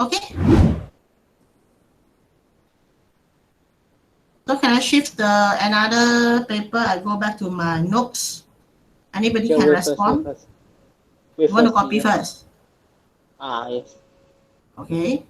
Okay. So can I shift the another paper? I go back to my notes. Anybody Sure, can wait first, wait respond? first. Wait You want to first, copy teacher. first? Yes. Okay.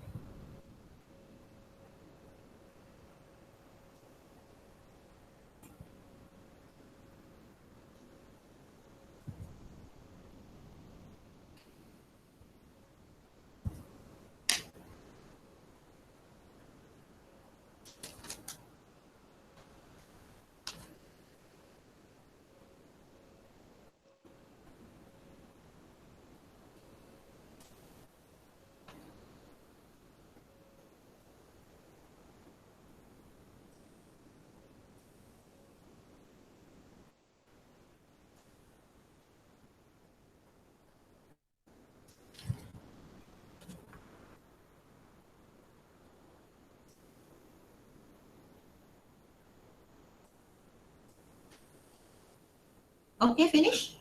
Okay, finish.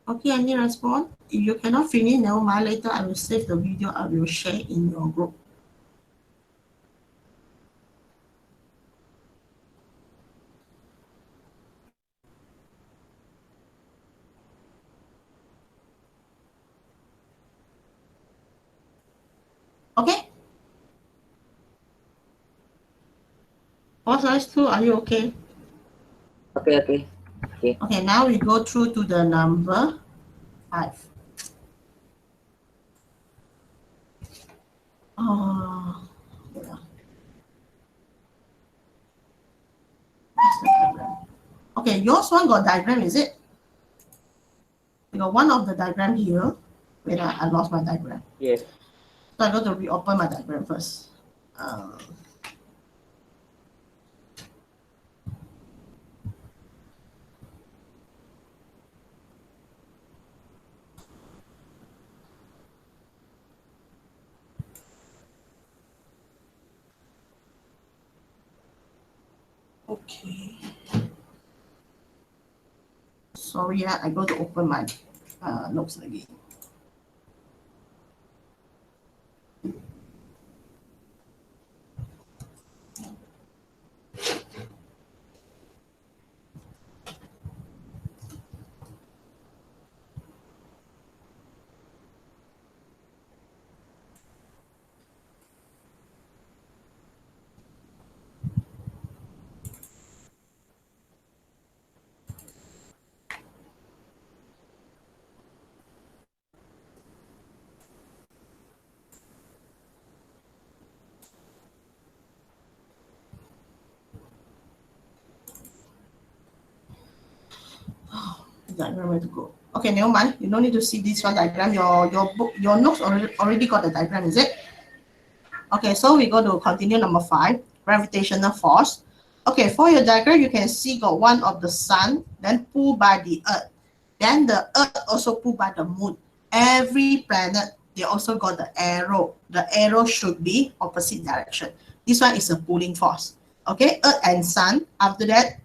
Okay, any response? If you cannot finish, never mind. Later I will save the video. I will share in your group. Okay. Exercise 2, are you okay? Okay, okay. Okay. Okay, now we go through to the number 5. Oh, yeah. That's the diagram. Okay, yours one got diagram, is it? You got one of the diagram here. Wait, I lost my diagram. Yes. So I got to reopen my diagram first. Um, okay. Sorry, I got to open my notes again. Diagram where to go. Okay, never mind. You don't need to see this one diagram. Your book, your notes already got the diagram, is it? Okay, so we go to continue number 5, gravitational force. Okay, for your diagram, you can see got one of the sun, then pulled by the earth. Then the earth also pulled by the moon. Every planet, they also got the arrow. The arrow should be opposite direction. This one is a pulling force. Okay, earth and sun. After that,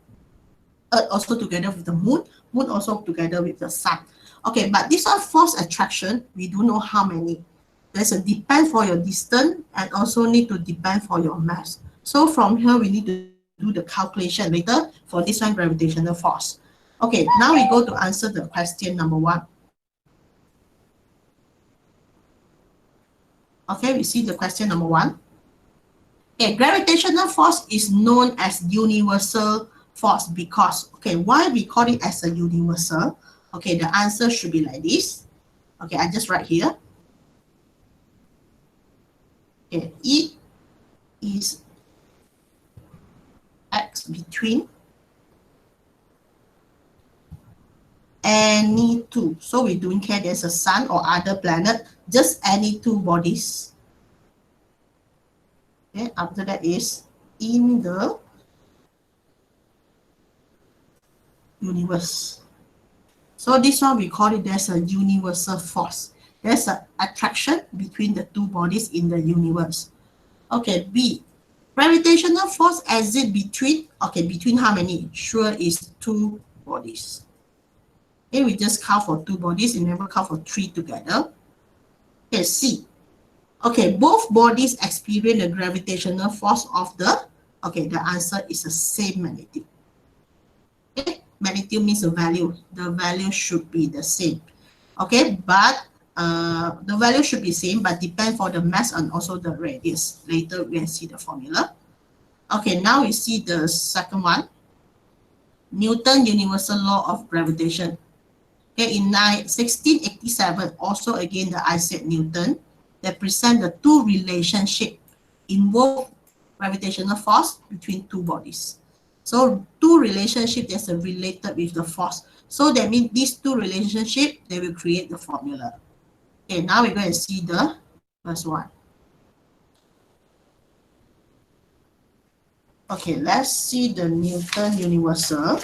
earth also together with the moon, moon also together with the sun. Okay, but this one force attraction, we don't know how many. There's a depend for your distance and also need to depend for your mass. So from here, we need to do the calculation later for this one gravitational force. Okay, now we go to answer the question number 1. Okay, we see the question number 1. Okay, gravitational force is known as universal force because, okay, why we call it as a universal? Okay, the answer should be like this. Okay, I just write here. Okay, it is X between any two. So we don't care there's a sun or other planet, just any two bodies. Okay, after that is in the universe. So this one we call it there's a universal force. There's an attraction between the two bodies in the universe. Okay, B. Gravitational force exist between, okay, between how many? Sure is two bodies. Okay, we just count for two bodies and never count for three together. Okay, C. Okay, both bodies experience the gravitational force of the, okay, the answer is the same magnitude. Okay, magnitude means the value. The value should be the same. Okay, but the value should be same, but depend for the mass and also the radius. Later we will see the formula. Okay, now we see the second one. Newton universal law of gravitation. Okay, in 1687, also again the Isaac Newton, they present the two relationship involve gravitational force between two bodies. So two relationship that's related with the force. So that means these two relationship, they will create the formula. Okay, now we're going to see the first one. Okay, let's see the Newton universal.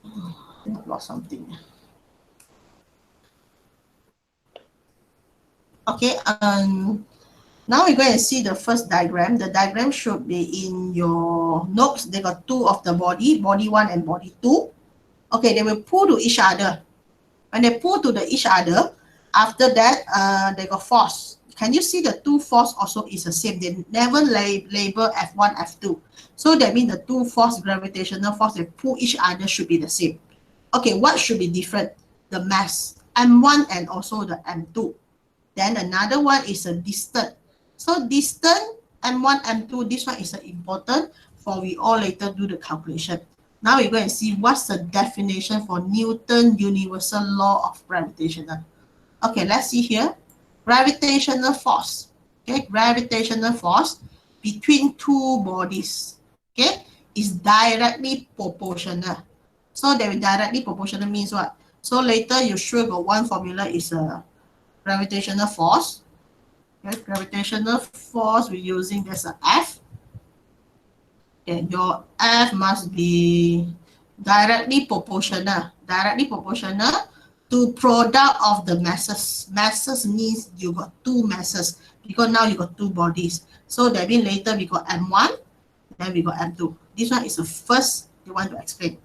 I think I lost something. Okay, now we're going to see the first diagram. The diagram should be in your notes. They got two of the body 1 and body 2. Okay, they will pull to each other. When they pull to each other, after that, they got force. Can you see the two force also is the same? They never label F1, F2. So that means the two force, gravitational force, they pull each other should be the same. Okay, what should be different? The mass, M1 and also the M2. Then another one is a distance. So distance, M1, M2, this one is important for we all later do the calculation. Now we're going to see what's the definition for Newton universal law of gravitation. Okay, let's see here. Gravitational force. Okay, gravitational force between two bodies. Okay, is directly proportional. So that directly proportional means what? So later you sure got one formula is a gravitational force. Okay, gravitational force we're using there's a F. Okay, your F must be directly proportional to product of the masses. Masses means you got two masses because now you got two bodies. So that means later we got M1, then we got M2. This one is the first they want to explain.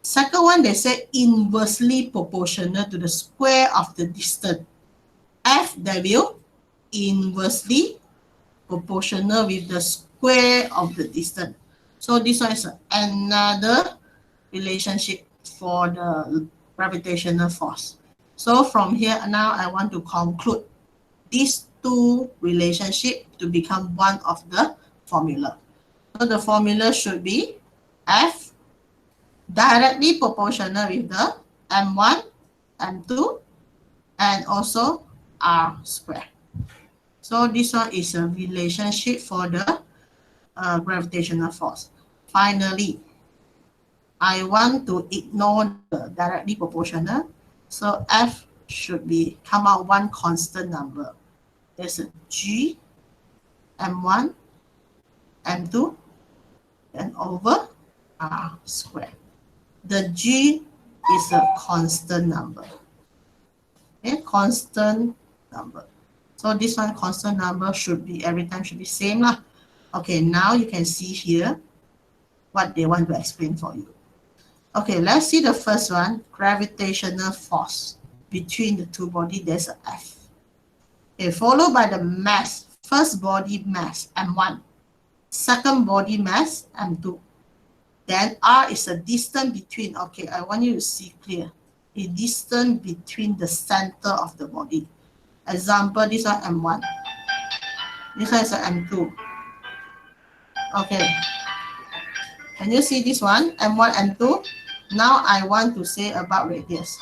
Second one, they say inversely proportional to the square of the distance. FW inversely proportional with the square of the distance. So this one is another relationship for the gravitational force. So from here now I want to conclude these two relationships to become one of the formula. So the formula should be F directly proportional with the M1, M2, and also R squared. So this one is a relationship for the gravitational force. Finally, I want to ignore the directly proportional. So F should be come out one constant number. There's a G, M1, M2, and over R squared. The G is a constant number. Okay, constant number. So this one constant number should be every time should be same lah. Okay, now you can see here what they want to explain for you. Okay, let's see the first one, gravitational force between the two bodies. There's a F. Okay, followed by the mass. First body mass M1, second body mass M2. Then R is a distance between. Okay, I want you to see clear. A distance between the center of the body. Example, this one M1. This one is a M2. Okay. Can you see this one? M1, M2. Now I want to say about radius.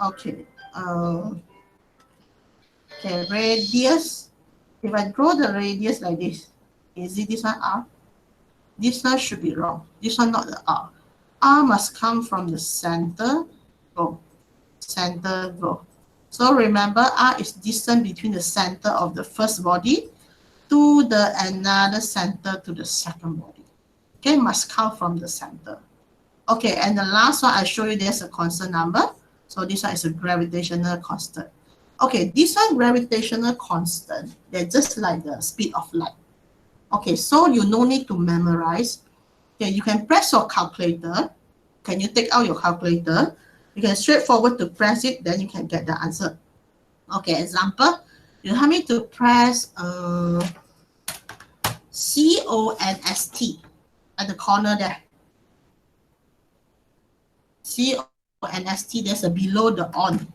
Okay. Okay, radius. If I draw the radius like this, is it this one R? This one should be wrong. This one not the R. R must come from the center. Go. Center, go. So remember, R is distance between the center of the first body to the another center to the second body. Okay, must count from the center. Okay, and the last one I show you, there's a constant number. So this one is a gravitational constant. Okay, this one gravitational constant, they're just like the speed of light. Okay, so you no need to memorize. Okay, you can press your calculator. Can you take out your calculator? You can straightforward to press it, then you can get the answer. Okay, example, you help me to press CONST at the corner there. CONST, there's a below the on.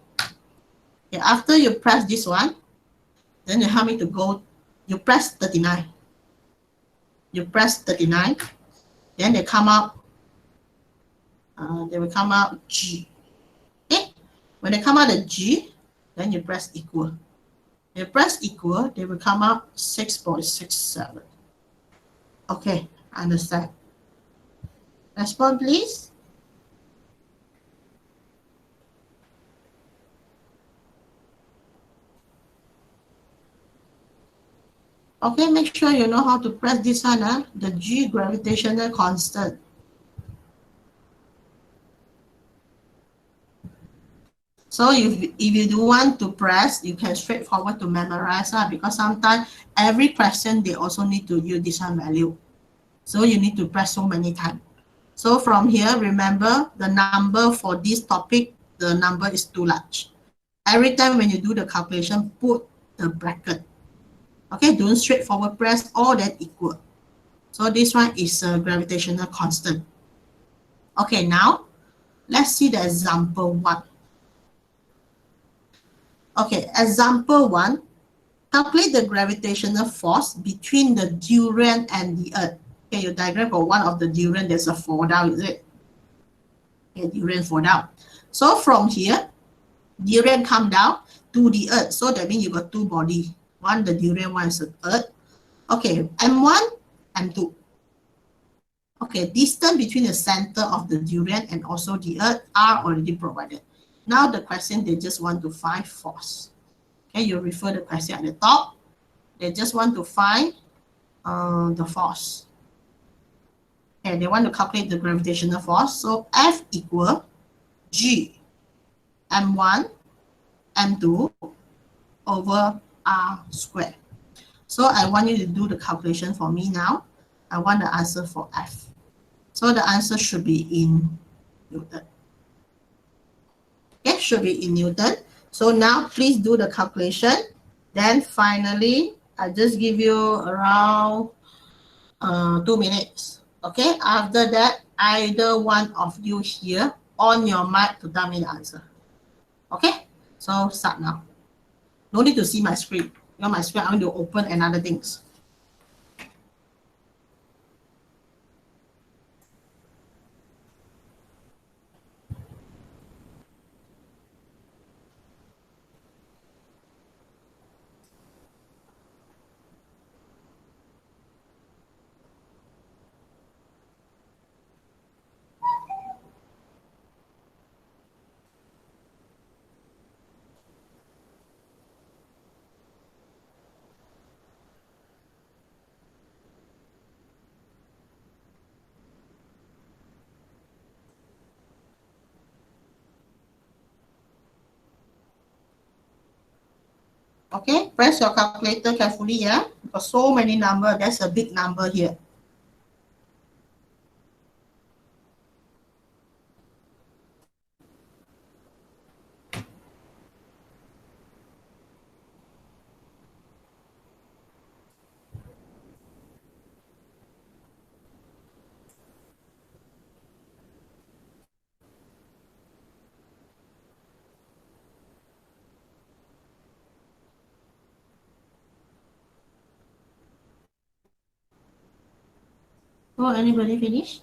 Okay, after you press this one, then you help me to go, you press 39. You press 39, then they come out, they will come out G. Okay, when they come out the G, then you press equal. You press equal, they will come out 6.67. Okay, understand. Respond, please. Okay, make sure you know how to press this one, the G gravitational constant. So if you do want to press, you can straightforward to memorize because sometimes every question they also need to use this one value. So you need to press so many times. So from here, remember the number for this topic, the number is too large. Every time when you do the calculation, put the bracket. Okay, don't straightforward press all that equal. So this one is a gravitational constant. Okay, now let's see the example 1. Okay, example 1. Calculate the gravitational force between the durian and the earth. Okay, your diagram for one of the durian, there's a fall down, is it? Okay, durian fall down. So from here, durian come down to the earth. So that means you got two bodies. One the durian, one is the earth. Okay, M1, M2. Okay, distance between the center of the durian and also the earth are already provided. Now the question, they just want to find force. Okay, you refer the question at the top. They just want to find the force. Okay, they want to calculate the gravitational force. So F equal G M1 M2 over R squared. So I want you to do the calculation for me now. I want the answer for F. So the answer should be in Newton. Okay, should be in Newton. So now please do the calculation. Then finally, I just give you around 2 minutes. Okay, after that, either one of you here on your mic to tell me the answer. Okay, so start now. No need to see my screen. On my screen, I'm going to open another things. Okay, press your calculator carefully, yeah? Because so many numbers, there's a big number here. Oh, anybody finish?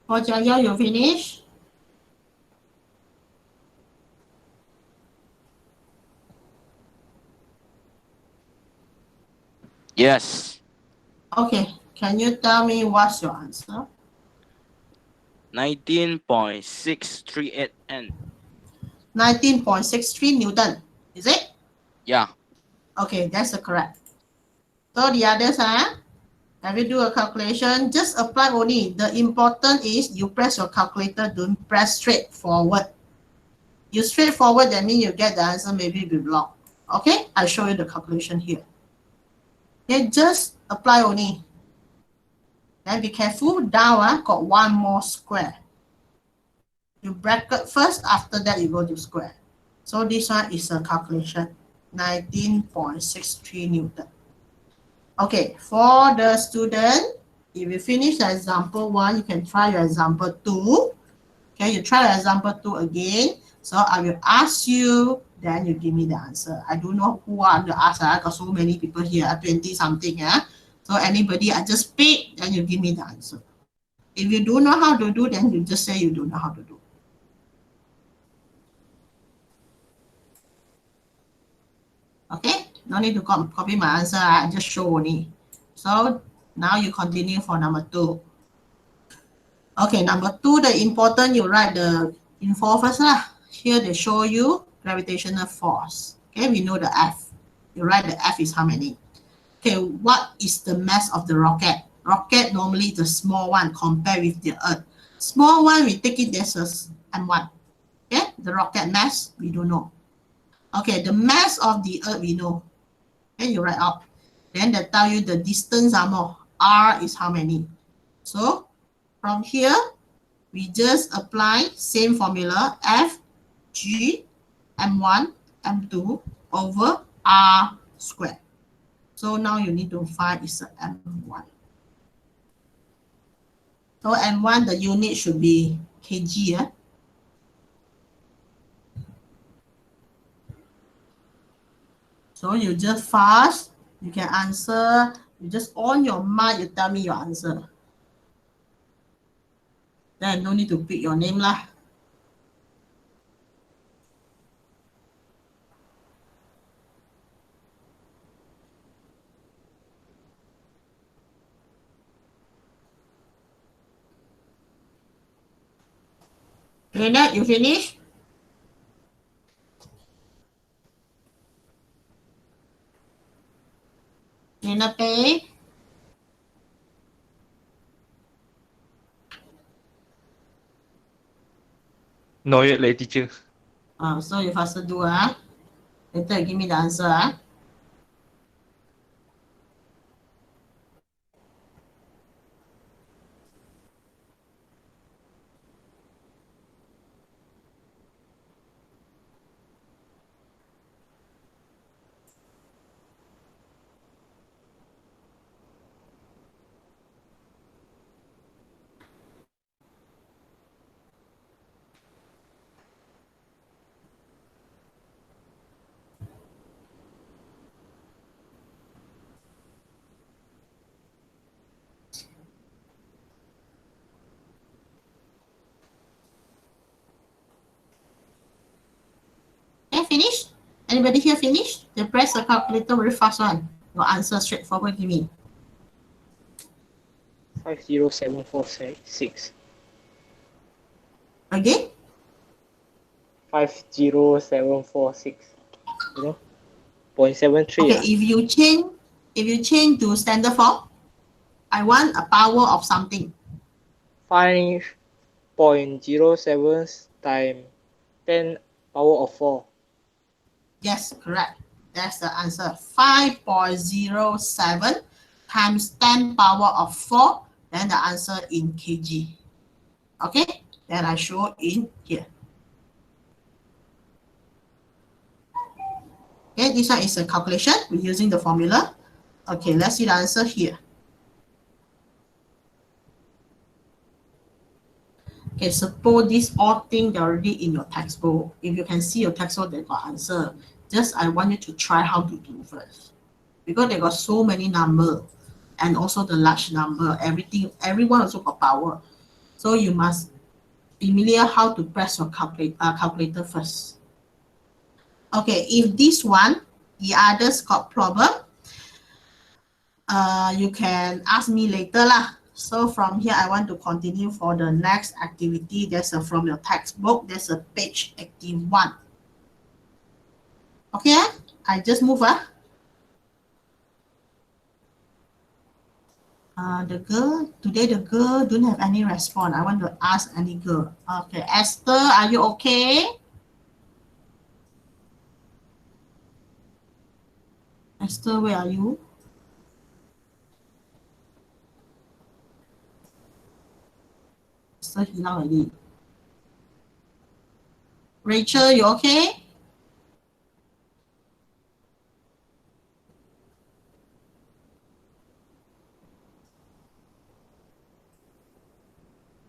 Oh, Jaya, you finish? Yes. Okay, can you tell me what's your answer? 19.638 N. 19.63 Newton. Is it? Yeah. Okay, that's the correct. So the others are, if you do a calculation, just apply only. The important is you press your calculator, don't press straight forward. You straight forward, that means you get the answer maybe be wrong. Okay, I'll show you the calculation here. Okay, just apply only. Then be careful, down got one more square. You bracket first, after that you go to square. So this one is a calculation, 19.63 Newton. Okay, for the student, if you finish the example 1, you can try your example 2. Okay, you try example 2 again. So I will ask you, then you give me the answer. I don't know who are the answer. I got so many people here, 20 something. So anybody, I just pick, then you give me the answer. If you don't know how to do, then you just say you don't know how to do. Okay, no need to copy my answer. I just show only. So now you continue for number 2. Okay, number 2, the important, you write the info first lah. Here they show you gravitational force. Okay, we know the F. You write the F is how many? Okay, what is the mass of the rocket? Rocket normally the small one compared with the Earth. Small one, we take it as M1. Okay, the rocket mass, we don't know. Okay, the mass of the Earth, we know. Okay, you write out. Then they tell you the distance are more. R is how many? So from here, we just apply same formula, F, G, M1, M2 over R squared. So now you need to find is M1. So M1, the unit should be kg. So you just fast, you can answer, you just on your mind, you tell me your answer. Then no need to pick your name lah. Renat, you finish? Renat pay? No yet, late teacher. So you faster do. Later give me the answer. Okay, finish? Anybody here finish? They press the calculator very fast one. Your answer straightforward, give me. 50746. Again? 50746. You know? 0.73. Okay, if you change to standard form, I want a power of something. 5.07 times 10 power of 4. Yes, correct. That's the answer. 5.07 times 10 power of 4. Then the answer in kg. Okay, then I show in here. Okay, this one is a calculation. We're using the formula. Okay, let's see the answer here. Okay, suppose this all thing they're already in your textbook. If you can see your textbook, they got answer. Just I want you to try how to do first. Because they got so many number and also the large number, everything, everyone also got power. So you must be familiar how to press your calculator first. Okay, if this one, the others got problem, you can ask me later lah. So from here, I want to continue for the next activity. There's from your textbook, there's a page 81. Okay, I just move. The girl don't have any response. I want to ask any girl. Okay, Esther, are you okay? Esther, where are you? Esther hilang already. Rachel, you okay?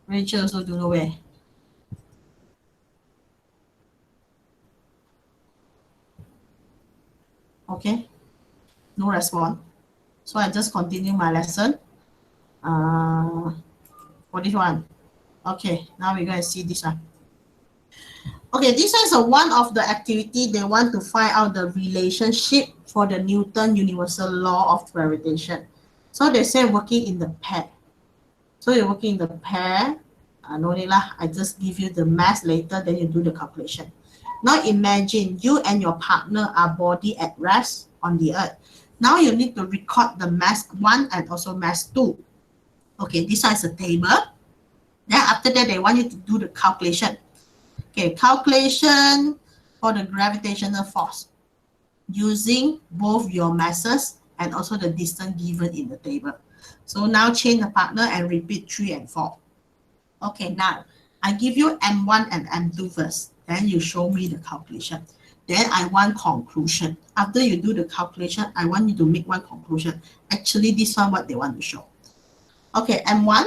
Rachel also don't know where. Okay, no response. So I just continue my lesson. For this one. Okay, now we're going to see this one. Okay, this is one of the activity they want to find out the relationship for the Newton universal law of gravitation. So they say working in the pair. So you're working in the pair. No need lah. I just give you the mass later, then you do the calculation. Now imagine you and your partner are body at rest on the earth. Now you need to record the mass 1 and also mass 2. Okay, this one is a table. Then after that, they want you to do the calculation. Okay, calculation for the gravitational force using both your masses and also the distance given in the table. So now change the partner and repeat 3 and 4. Okay, now I give you M1 and M2 first. Then you show me the calculation. Then I want conclusion. After you do the calculation, I want you to make one conclusion. Actually, this one what they want to show. Okay, M1.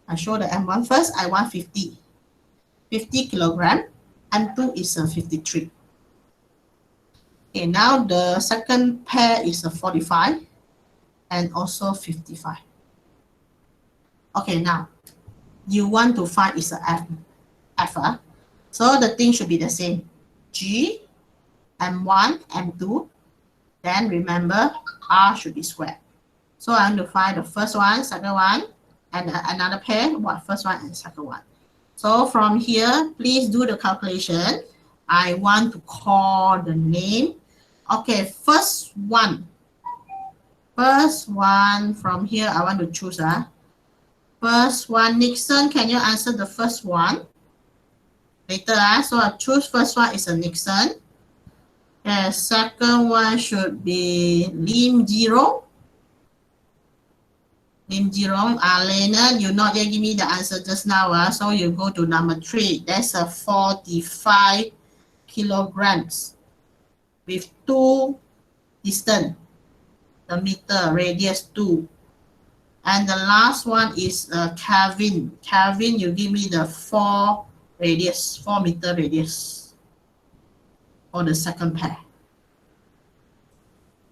I show the M1 first. I want 50 kilogram. M2 is 53. Okay, now the second pair is a 45 and also 55. Okay, now you want to find is a F. So the thing should be the same. G, M1, M2. Then remember, R should be squared. So I want to find the first one, second one, and another pair, first one and second one. So from here, please do the calculation. I want to call the name. Okay, first one from here, I want to choose. First one, Nixon, can you answer the first one? Later, so I choose first one is a Nixon. The second one should be Lim Jiro. Lena, you not yet give me the answer just now. So you go to number 3. That's a 45 kilograms with 2 distance. The meter, radius 2. And the last one is Calvin. Calvin, you give me the 4 meter radius for the second pair.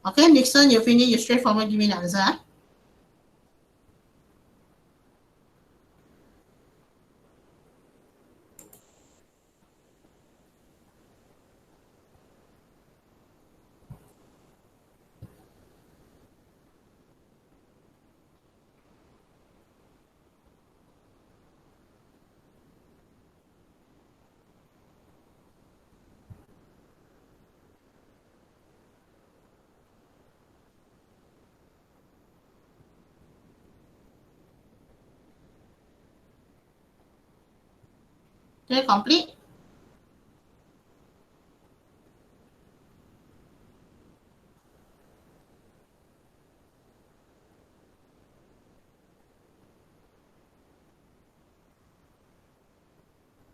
Okay, Nixon, you finish, you straightforward give me the answer. Okay, complete.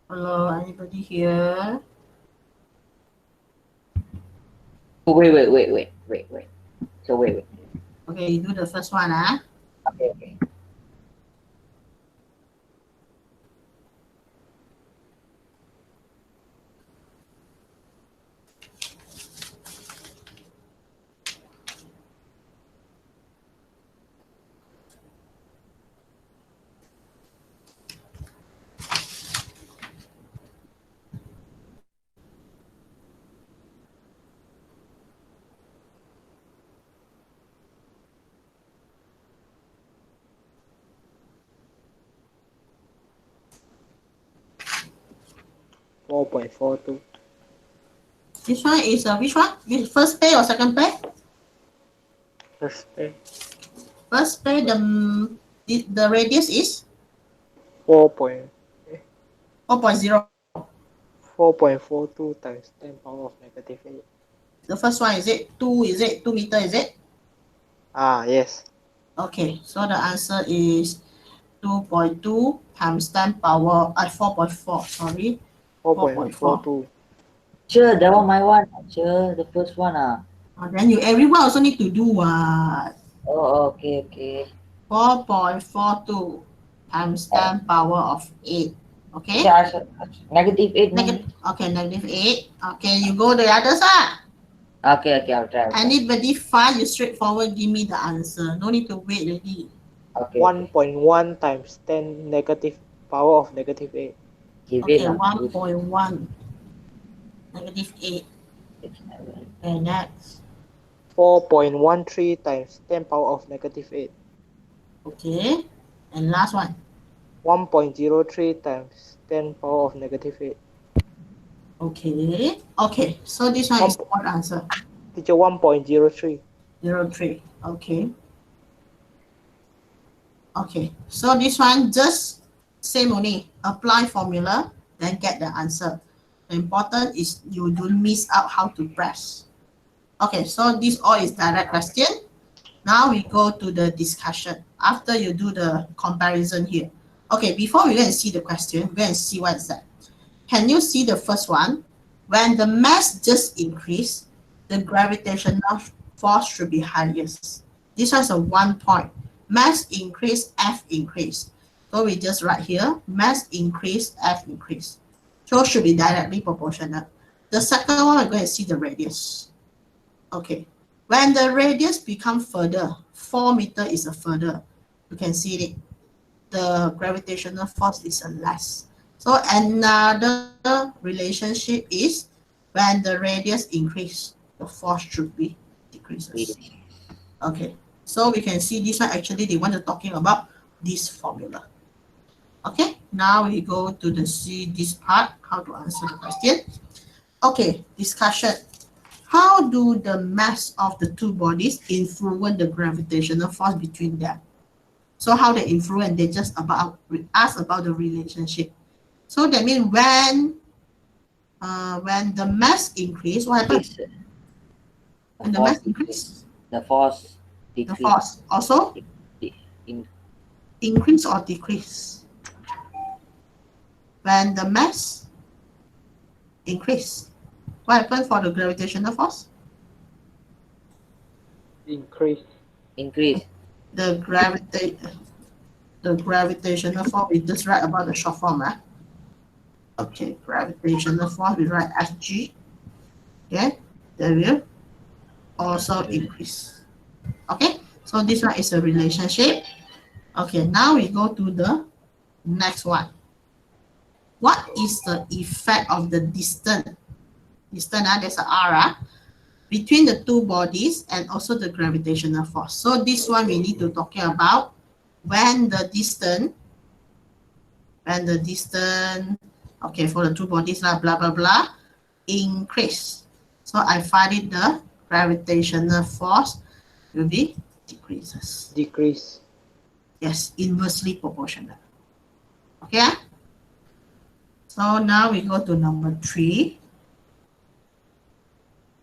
Hello, anybody here? Wait. So wait. Okay, you do the first one. Okay. 4.42. This one is which one? First pair or second pair? First pair. First pair, the radius is 4.0. 4.0. 4.42 times 10 power of negative 8. The first one is it 2? Is it 2 meter? Is it? Ah, yes. Okay, so the answer is 2.2 times 10 power at 4.4. Sorry, 4.4. 4.42. Sure, that one my one. Sure, the first one. Then you everyone also need to do Oh, okay, okay. 4.42 times 10 power of 8. Okay? So, negative 8. Negative 8. Okay, you go the other side. Okay, okay, I'll try. Anybody find, you straightforward give me the answer. No need to wait already. Okay. 1.1 times 10 negative power of negative 8. Okay, 1.1 negative 8. Okay, next. 4.13 times 10 power of negative 8. Okay, and last one. 1.03 times 10 power of negative 8. Okay, okay, so this one is what answer? Teacher, 1.03. 0.3. Okay. Okay, so this one just same only. Apply formula, then get the answer. The important is you don't miss out how to press. Okay, so this all is direct question. Now we go to the discussion. After you do the comparison here. Okay, before we go and see the question, go and see what is that. Can you see the first one? When the mass just increase, the gravitational force should be highest. This one's a 1 point. Mass increase, F increase. So we just write here, mass increase, F increase. So should be directly proportional. The second one, we're going to see the radius. Okay. When the radius becomes further, 4 meter is a further. You can see it. The gravitational force is a less. So another relationship is when the radius increase, the force should be decreases. Okay. So we can see this one actually they want to talking about this formula. Okay. Now we go to the see this part, how to answer the question. Okay, discussion. How do the mass of the two bodies influence the gravitational force between them? So how they influence, they just ask about the relationship. So that means when the mass increase, what happens? When the mass increase, the force the decrease. force also increase or decrease. When the mass increase, what happens for the gravitational force? Increase. The gravitational force, we just write about the short form. Okay, gravitational force, we write Fg. Okay, they will also increase. Okay, so this one is a relationship. Okay, now we go to the next one. What is the effect of the distance? Distance, there's an R, between the two bodies and also the gravitational force. So this one we need to talking about when the distance, okay, for the two bodies, blah, blah, blah, increase. So I find it the gravitational force will be decreases. Decrease. Yes, inversely proportional. Okay? So now we go to number 3.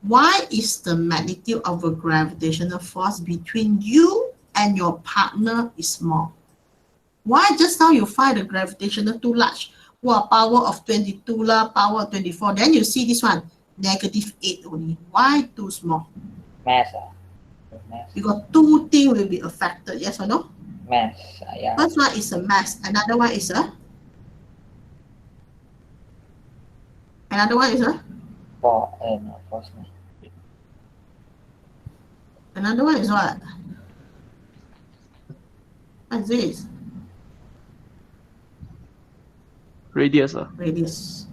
Why is the magnitude of a gravitational force between you and your partner is small? Why just now you find the gravitational too large? Well, power of 22 lah, power of 24. Then you see this one, negative 8 only. Why too small? Mass. Because two things will be affected, yes or no? Mass, yeah. First one is a mass, another one is a Force. Another one is what? What is this? Radius. Radius.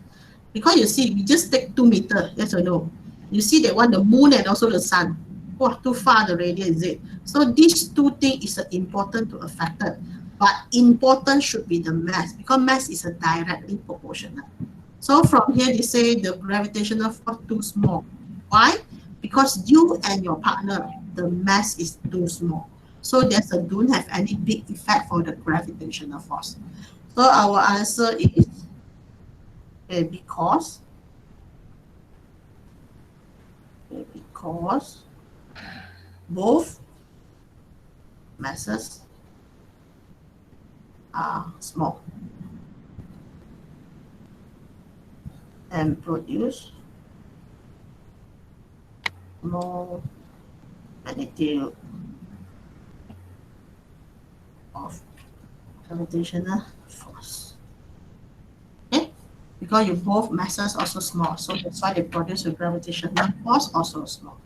Because you see, we just take 2 meters, yes or no? You see that one, the moon and also the sun. Oh, too far the radius is it? So these two things is important to affected. But important should be the mass, because mass is a directly proportional. So from here, they say the gravitational force too small. Why? Because you and your partner, the mass is too small. So don't have any big effect for the gravitational force. So our answer is because both masses are small and produce no magnitude of gravitational force. Okay? Because you both masses also small, so that's why they produce a gravitational force also small.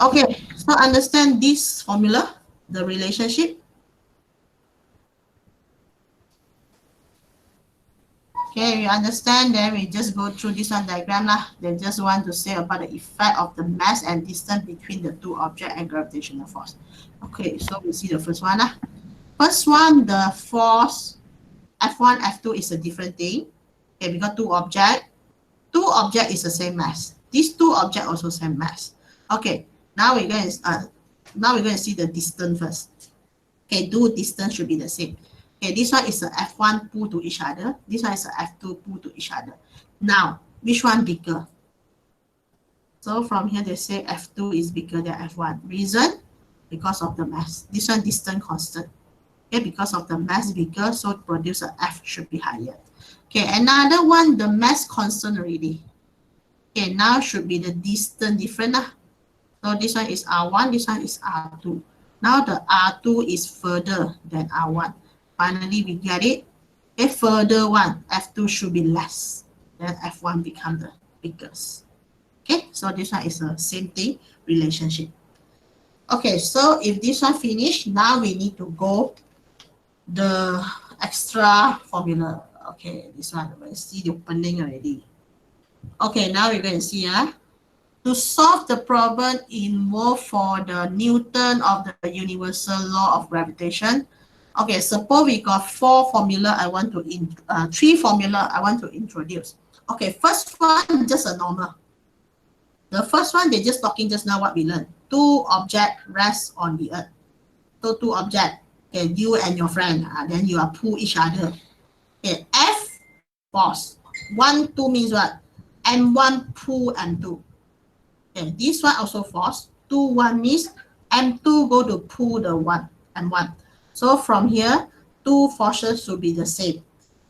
Okay, so understand this formula, the relationship. Okay, you understand, then we just go through this one diagram lah. They just want to say about the effect of the mass and distance between the two objects and gravitational force. Okay, so we see the first one lah. First one, the force F1, F2 is a different thing. Okay, we got two objects. Two objects is the same mass. These two objects also same mass. Okay, now we're going to see the distance first. Okay, distance should be the same. Okay, this one is a F1 pull to each other. This one is a F2 pull to each other. Now, which one bigger? So from here they say F2 is bigger than F1. Reason? Because of the mass. This one distance constant. Okay, because of the mass bigger, so produce a F should be higher. Okay, another one, the mass constant already. Okay, now should be the distance different. So this one is R1, this one is R2. Now the R2 is further than R1. Finally, we get it. A further one, F2 should be less. Then F1 become the biggest. Okay, so this one is the same thing, relationship. Okay, so if this one finished, now we need to go the extra formula. Okay, this one, we see the opening already. Okay, now we're going to see. To solve the problem involved for the Newton of the universal law of gravitation. Okay, suppose we got three formula I want to introduce. Okay, first one, just a normal. The first one, they just talking just now what we learned. Two objects rest on the earth. So two objects, okay, you and your friend, then you are pull each other. Okay, F force. 1, 2 means what? M1 pull M2. Okay, this one also force. 2, 1 means M2 go to pull the 1, M1. So from here, two forces should be the same.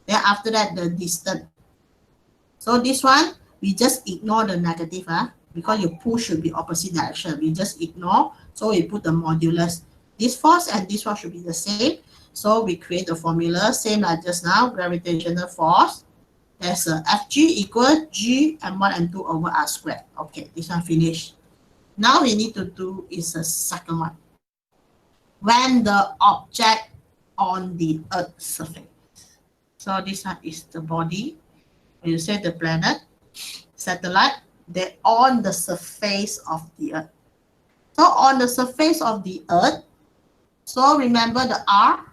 Then after that, the distance. So this one, we just ignore the negative, because your pull should be opposite direction. We just ignore. So we put the modulus. This force and this one should be the same. So we create the formula, same like just now, gravitational force. There's a Fg equal G M1 M2 over R squared. Okay, this one finished. Now we need to do is the second one. When the object on the Earth's surface. So this one is the body. When you say the planet, satellite, they're on the surface of the Earth. So on the surface of the Earth, so remember the R.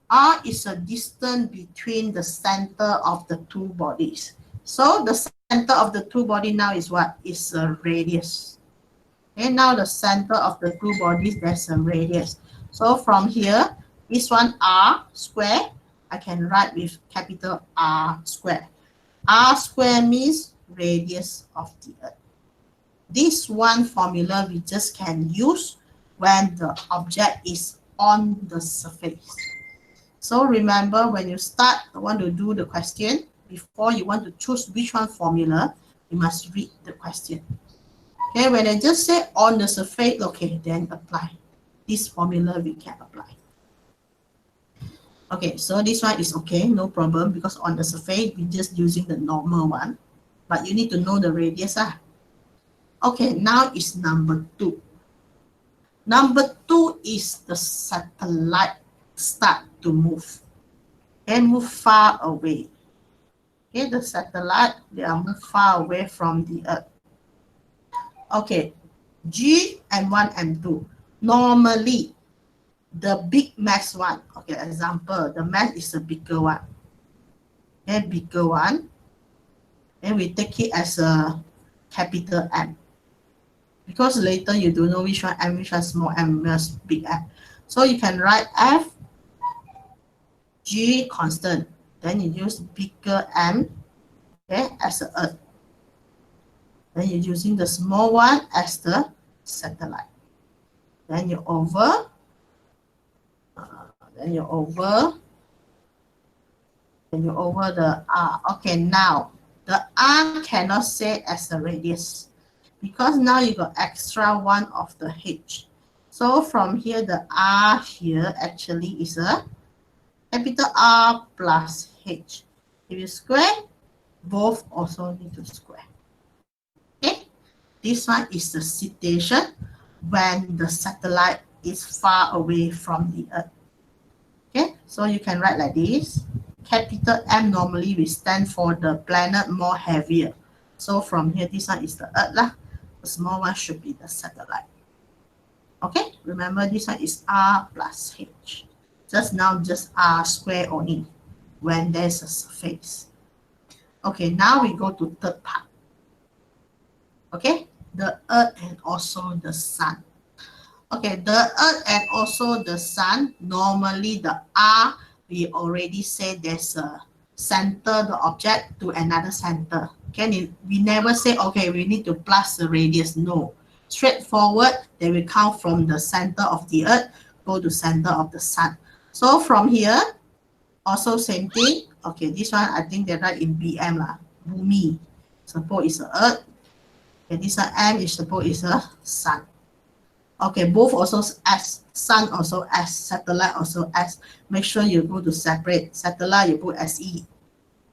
R is a distance between the center of the two bodies. So the center of the two bodies now is what? Is a radius. And now the center of the two bodies, there's a radius. So from here, this one R square, I can write with capital R square. R square means radius of the Earth. This one formula we just can use when the object is on the surface. So remember, when you want to do the question, before you want to choose which one formula, you must read the question. Okay, when I just say on the surface, okay, then apply. This formula we can apply. Okay, so this one is okay, no problem, because on the surface, we're just using the normal one. But you need to know the radius. Okay, now is number 2. Number 2 is the satellite start to move and move far away. Okay, the satellite, they are move far away from the Earth. Okay, G and 1 and 2. Normally, the big mass one, okay, example, the mass is a bigger one. okay, bigger one, and we take it as a capital M. Because later you don't know which one M, which one small m, which big M. So you can write F, G constant. Then you use bigger M, okay, as the Earth. Then you're using the small one as the satellite. Then you over, then you over the R. Okay, now the R cannot say as the radius because now you got extra one of the H. So from here, the R here actually is a capital R plus H. If you square, both also need to square. Okay, this one is the situation when the satellite is far away from the Earth. Okay, so you can write like this. Capital M normally we stand for the planet more heavier. So from here, this one is the Earth lah. The small one should be the satellite. Okay, remember this one is R plus H. Just now, just R square only when there's a surface. Okay, now we go to third part. Okay, the Earth and also the Sun. Okay, the Earth and also the Sun, normally the R, we already say there's a center the object to another center. Okay, we never say, okay, we need to plus the radius. No, straightforward, they will come from the center of the Earth, go to center of the Sun. So from here, also same thing. Okay, this one, I think they write in BM lah. Bumi, suppose it's the Earth. Okay, this one M is suppose is a Sun. Okay, both also S, Sun also S, satellite also S. Make sure you go to separate. Satellite, you put SE.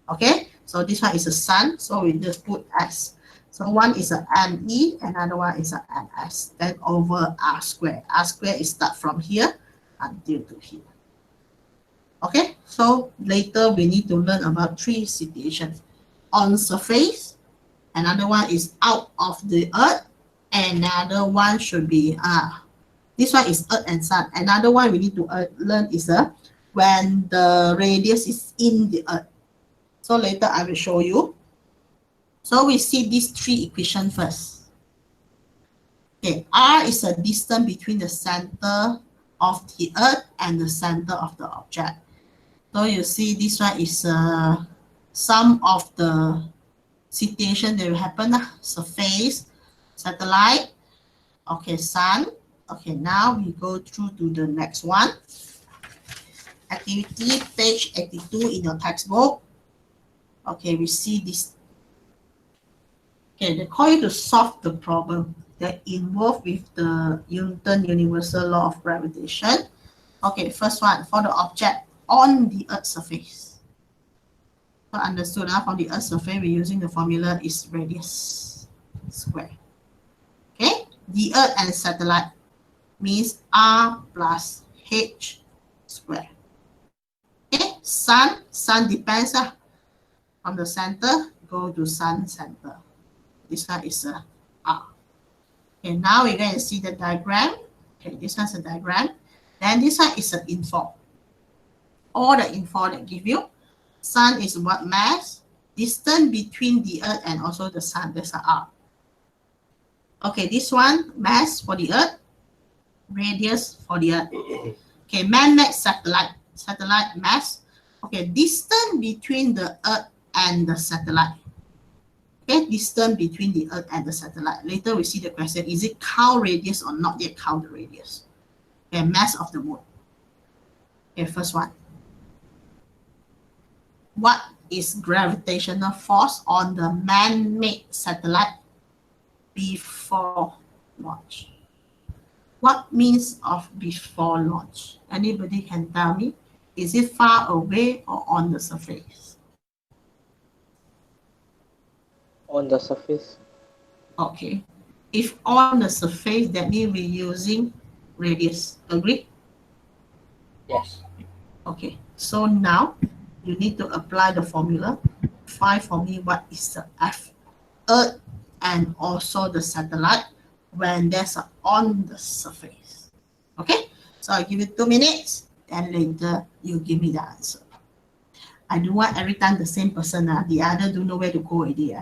Okay, so this one is a Sun, so we just put S. So one is a ME, another one is a MS. Then over R square. R square is start from here until to here. Okay, so later we need to learn about three situations. On surface, another one is out of the Earth, another one should be this one is Earth and Sun. Another one we need to learn is when the radius is in the Earth. So later I will show you. So we see these three equations first. Okay, R is a distance between the center of the Earth and the center of the object. So you see this one is some of the situation that will happen. Surface, satellite, okay, Sun. Okay, now we go through to the next one. Activity, page 82 in your textbook. Okay, we see this. Okay, they call you to solve the problem that involved with the Newton universal law of gravitation. Okay, first one, for the object on the Earth's surface. So understood, for the Earth's surface, we're using the formula is radius square. Okay, the Earth and satellite means R plus H square. Okay, Sun depends from the center, go to Sun center. This one is a R. Okay, now we're going to see the diagram. Okay, this one's a diagram. Then this one is an info. All the info that give you. Sun is what mass, distance between the Earth and also the Sun, there's a R. Okay, this one, mass for the Earth, radius for the Earth. Okay, man-made satellite, satellite mass. Okay, distance between the Earth and the satellite. Okay, distance between the Earth and the satellite. Later we see the question, is it count radius or not yet count the radius? Okay, mass of the moon. Okay, first one. What is gravitational force on the man-made satellite before launch? What means of before launch? Anybody can tell me? Is it far away or on the surface? On the surface. Okay. If on the surface, that means we're using radius. Agree? Yes. Okay. So now you need to apply the formula. Find for me what is the F, Earth, and also the satellite when there's a on the surface. Okay. So I'll give you 2 minutes, and later you give me the answer. I don't want every time the same person. The other don't know where to go already.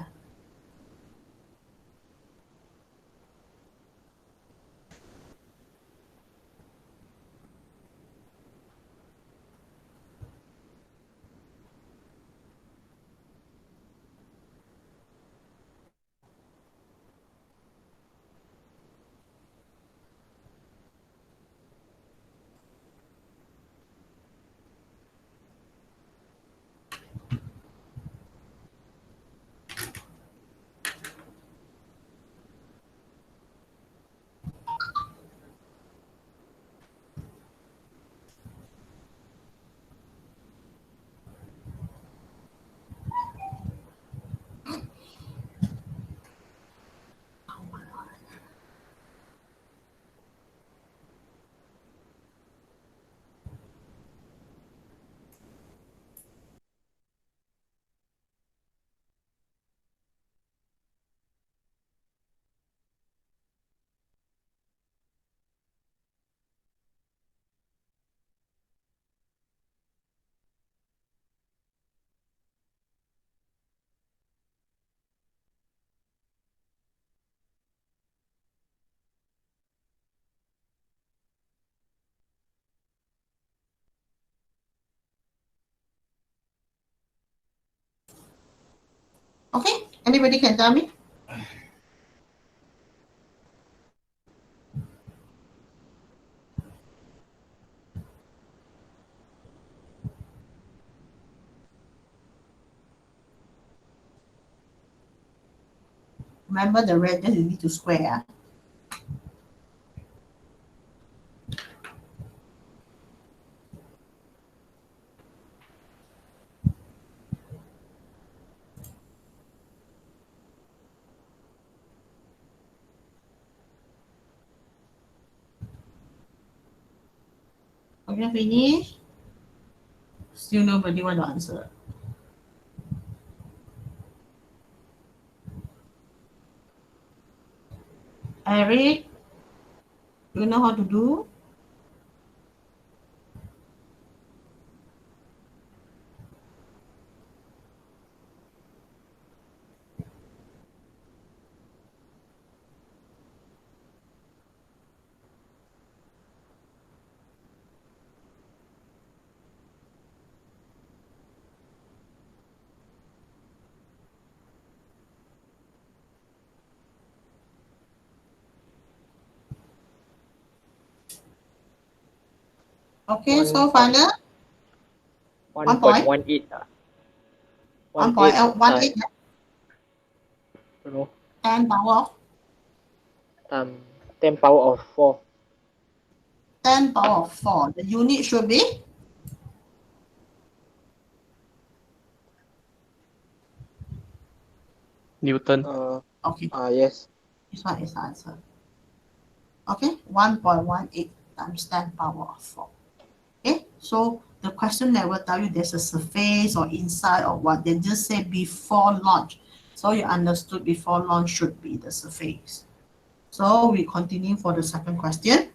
Okay, anybody can tell me? Remember the radius you need to square. Okay, finish. Still nobody want to answer. Eric, you know how to do? Okay, so final 1.18 1.18 don't know, 10 power of 10 power of 4. 10 power of 4. The unit should be Newton. okay. Yes. This one is the answer. Okay, 1.18 times 10 power of 4. Okay, so the question never tell you there's a surface or inside or what. They just say before launch. So you understood before launch should be the surface. So we continue for the second question.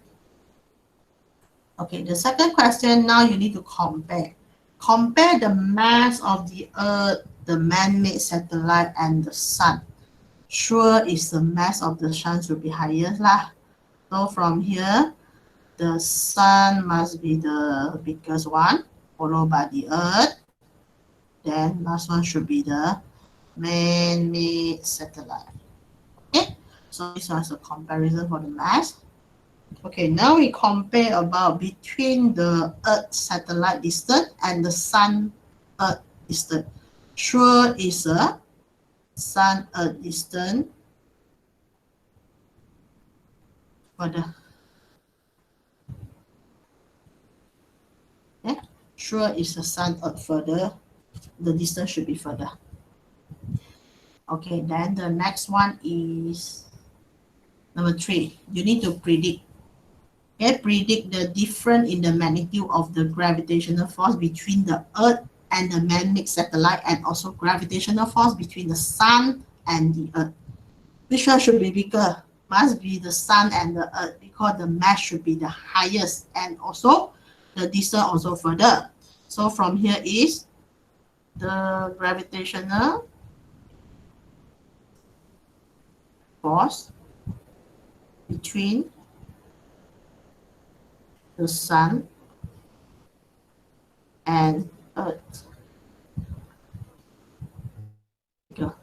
Okay, the second question, now you need to compare. Compare the mass of the Earth, the man-made satellite, and the Sun. Sure is the mass of the Sun should be higher lah. So from here, the Sun must be the biggest one, followed by the Earth. Then last one should be the man-made satellite. Okay, so this was a comparison for the mass. Okay, now we compare about between the Earth satellite distance and the Sun Earth distance. Sure is a Sun Earth distance further. Okay, sure is a Sun Earth further. The distance should be further. Okay, then the next one is number 3. You need to predict. Okay, predict the difference in the magnitude of the gravitational force between the Earth and the man-made satellite, and also gravitational force between the Sun and the Earth. Which one should be bigger? Must be the Sun and the Earth, because the mass should be the highest and also the distance also further. So from here is the gravitational force between the sun and Earth. Go.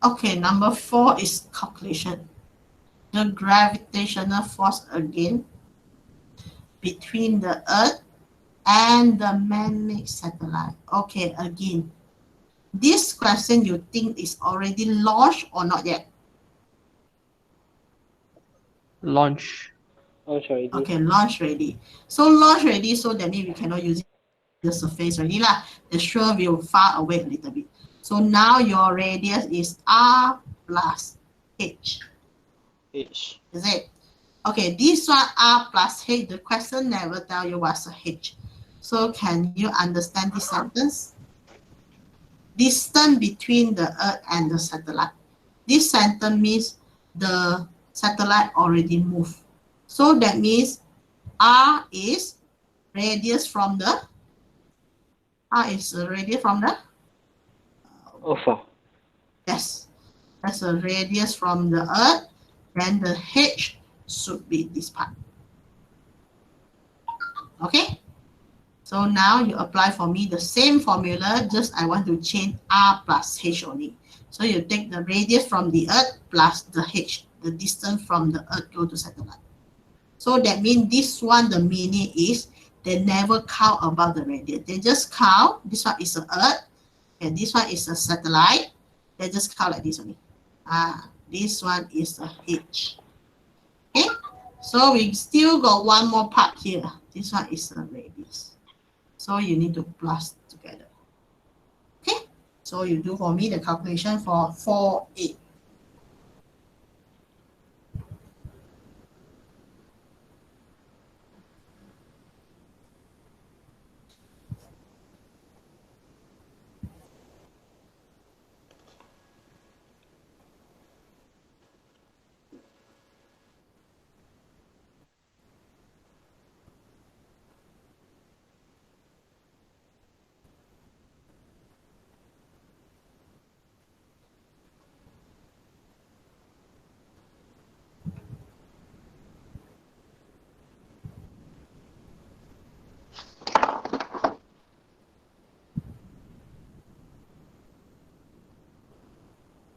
Okay, number 4 is calculation. The gravitational force again between the Earth and the man-made satellite. Okay, again, this question you think is already launched or not yet? Launch. Oh, sorry. Okay, launch ready. So launch ready, so that means we cannot use the surface already lah. The shore will far away a little bit. So now your radius is R plus H. H. Is it? Okay, this one R plus H, the question never tell you what's a H. So can you understand this sentence? Distance between the Earth and the satellite. This sentence means the satellite already moved. So that means R is radius from the Alpha. yes, that's a radius from the Earth. Then the H should be this part. Okay, so now you apply for me the same formula, just I want to change R plus H only. So you take the radius from the Earth plus the H, the distance from the Earth go to satellite. So that means this one, the meaning is they never count about the radius. They just count, this one is the Earth, and this one is a satellite. They just count like this only. This one is a H. Okay, so we still got one more part here. This one is a radius. So you need to plus together. Okay, so you do for me the calculation for 4A.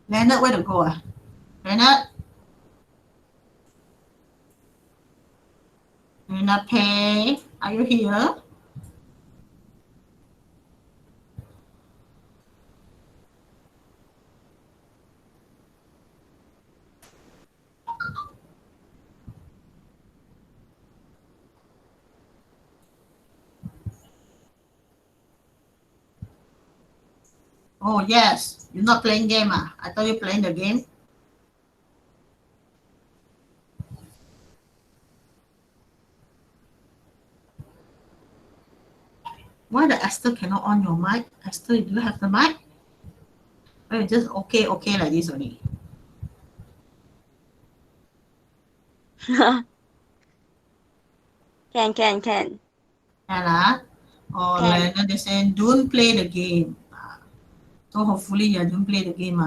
Leonard, where to go? Leonard? Leonard Pay, are you here? Oh, yes. You're not playing game. I thought you playing the game. Why the Esther cannot on your mic? Esther, do you have the mic? Or you just okay like this only? Can. Can Or Can. Leonard, they saying don't play the game. So hopefully you don't play the game.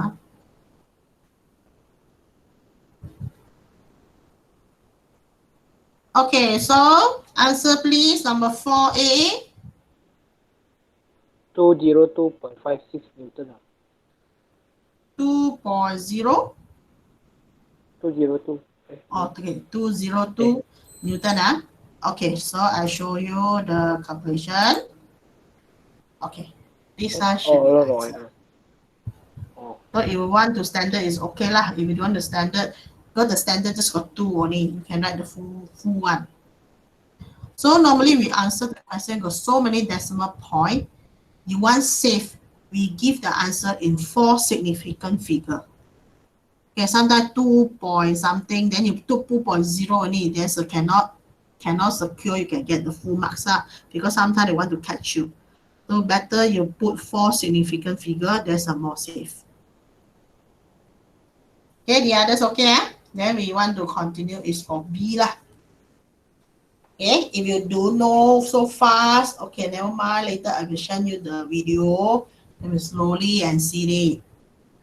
Okay, so answer please, number 4A. 202.56 Newton. 2.0. 202. Okay, 202 Newton. Okay, so I show you the calculation. Okay, this one should be answer. So if you want to standard, is okay lah. If you don't want the standard, because the standard just got 2 only. You can write the full one. So normally we answer the question got so many decimal point. You want safe, we give the answer in 4 significant figure. Okay, sometimes 2 point something, then you took 2.0 only, then so cannot secure you can get the full marks because sometimes they want to catch you. So better you put 4 significant figure, that's a more safe. Okay, the others okay. Then we want to continue is for B lah. Okay, if you don't know so fast, okay, never mind. Later I will send you the video. You will slowly and see it.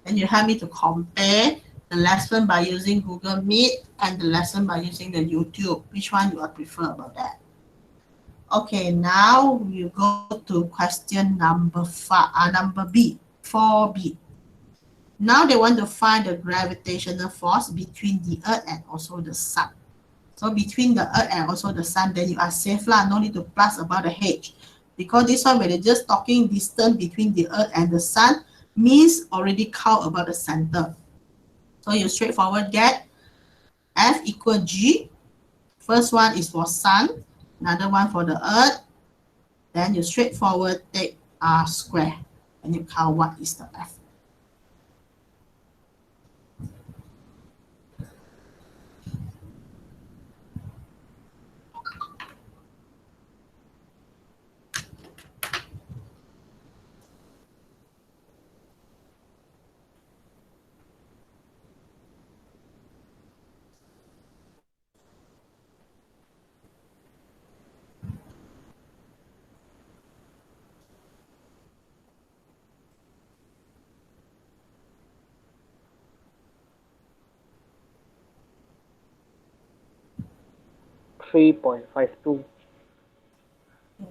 And you help me to compare the lesson by using Google Meet and the lesson by using the YouTube. Which one you prefer about that? Okay, now we go to question number B, 4B. Now they want to find the gravitational force between the Earth and also the Sun. So between the Earth and also the Sun, then you are safe lah. No need to plus about the H. Because this one, when they're just talking distance between the Earth and the Sun, means already count about the center. So you straightforward get F equal G. First one is for Sun, another one for the Earth. Then you straightforward take R square and you count what is the F. Three point 3.52.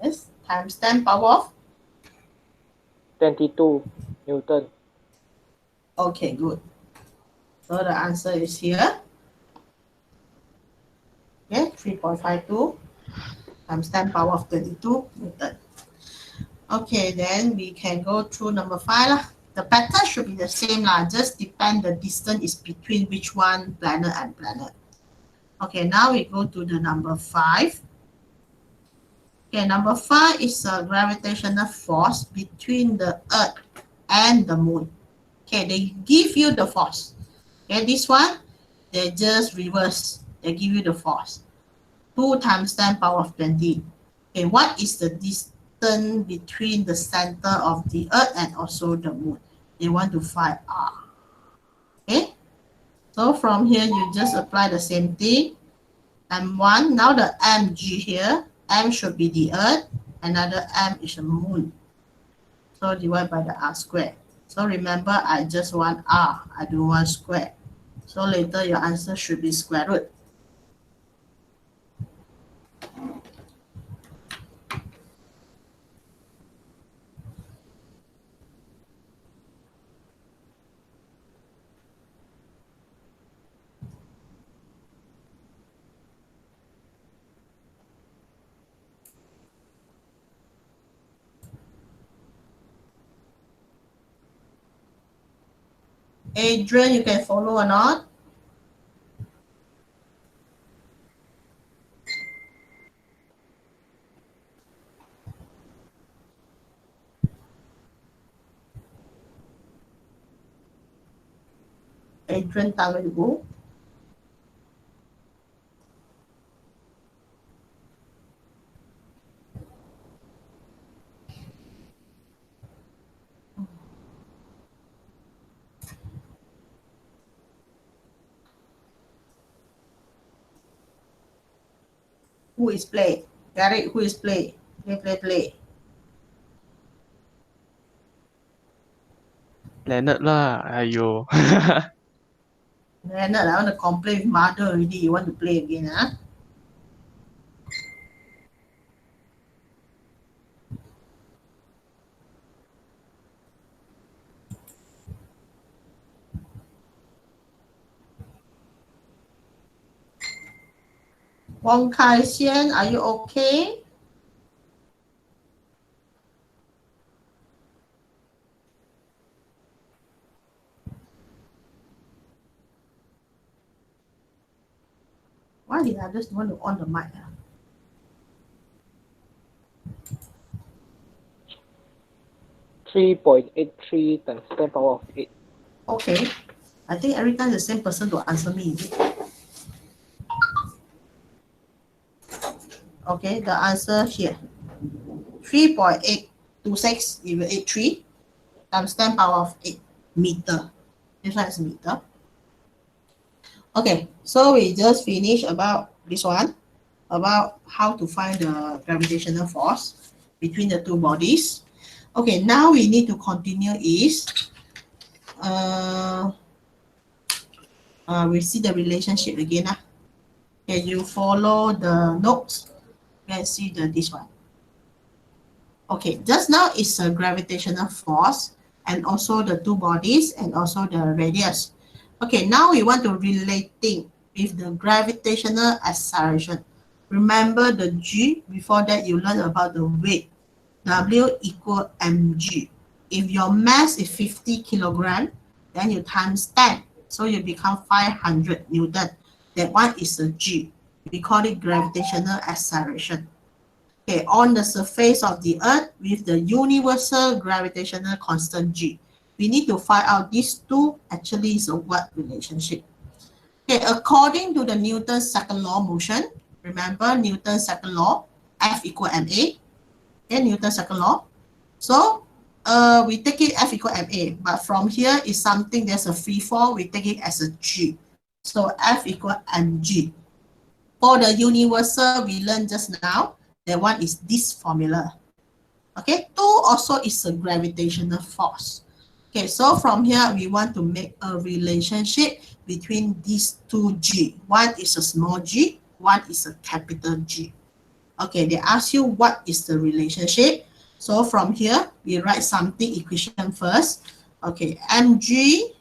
Yes, times 10 power of. 22 Newton. Okay, good. So the answer is here. Okay, 3.52 times 10 power of 22 Newton. Okay, then we can go through number 5 lah. The pattern should be the same lah, just depend the distance is between which one planet and planet. Okay, now we go to the number 5. Okay, number 5 is a gravitational force between the Earth and the Moon. Okay, they give you the force. Okay, this one, they just reverse. They give you the force. 2 times 10 power of 20. Okay, what is the distance between the center of the Earth and also the Moon? They want to find R. Okay, so from here, you just apply the same thing. M1, now the mg here, m should be the Earth, another m is the Moon. So divide by the R squared. So remember, I just want R, I don't want square. So later your answer should be square root. Adrian, you can follow or not? Adrian, time to go. Who is play? Gary, who is play? Play. Planet lah, ayo. Leonard, I want to complain with mother already. You want to play again, huh? Wong Kai Xian, are you okay? Why did I just want to on the mic? 3.83 times 10 power of 8. Okay. I think every time the same person to answer me. Is it? Okay, the answer here. 3.826 equal 83 times 10 power of 8 meter. This one is meter. Okay, so we just finished about this one. about how to find the gravitational force between the two bodies. Okay, now we need to continue is we see the relationship again. Okay, you follow the notes. Let's see this one. Okay, just now it's a gravitational force and also the two bodies and also the radius. Okay, now we want to relating with the gravitational acceleration. Remember the G, before that you learn about the weight. W equal mg. If your mass is 50 kilogram, then you times 10. So you become 500 Newton. That one is a G. We call it gravitational acceleration. Okay, on the surface of the Earth with the universal gravitational constant G. We need to find out these two actually is a what relationship. Okay, according to the Newton's second law of motion, remember Newton's second law, F equal ma. Okay, Newton's second law. So we take it F equal ma, but from here is something there's a free fall, we take it as a G. So F equal mg. For the universal we learned just now, that one is this formula. Okay, 2 also is a gravitational force. Okay, so from here we want to make a relationship between these two G. One is a small g, one is a capital G. Okay, they ask you what is the relationship. So from here, we write something equation first. Okay, mg,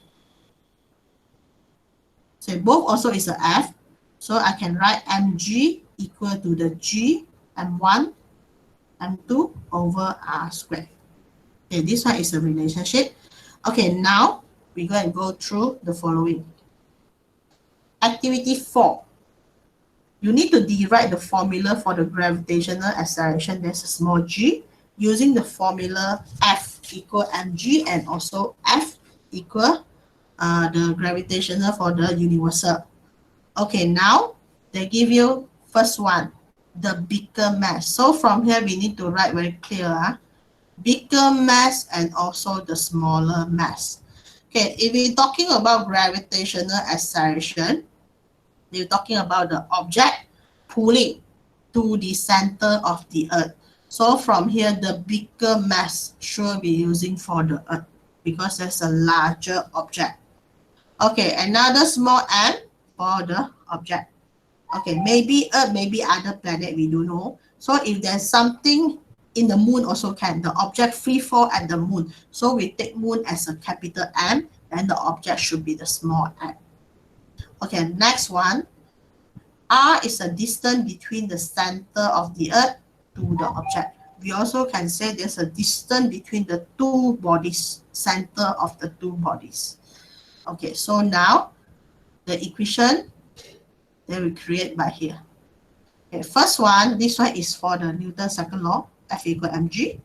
so both also is a F. So I can write mg equal to the G m1, m2 over r squared. Okay, this one is a relationship. Okay, now we're going to go through the following. Activity 4. You need to derive the formula for the gravitational acceleration. There's a small g using the formula F equal mg and also F equal the gravitational for the universal. Okay, now they give you first one, the bigger mass. So from here we need to write very clear, bigger mass and also the smaller mass. Okay, if we're talking about gravitational acceleration, we're talking about the object pulling to the center of the Earth. So from here, the bigger mass should be using for the Earth because there's a larger object. Okay, another small m for the object. Okay, maybe Earth, maybe other planet, we don't know. So if there's something in the moon also can, the object free fall at the moon. So we take moon as a capital M, and the object should be the small m. Okay, next one. R is a distance between the center of the Earth to the object. We also can say there's a distance between the two bodies, center of the two bodies. Okay, so now the equation that we create by here. Okay, first one, this one is for the Newton's second law, F equal mg.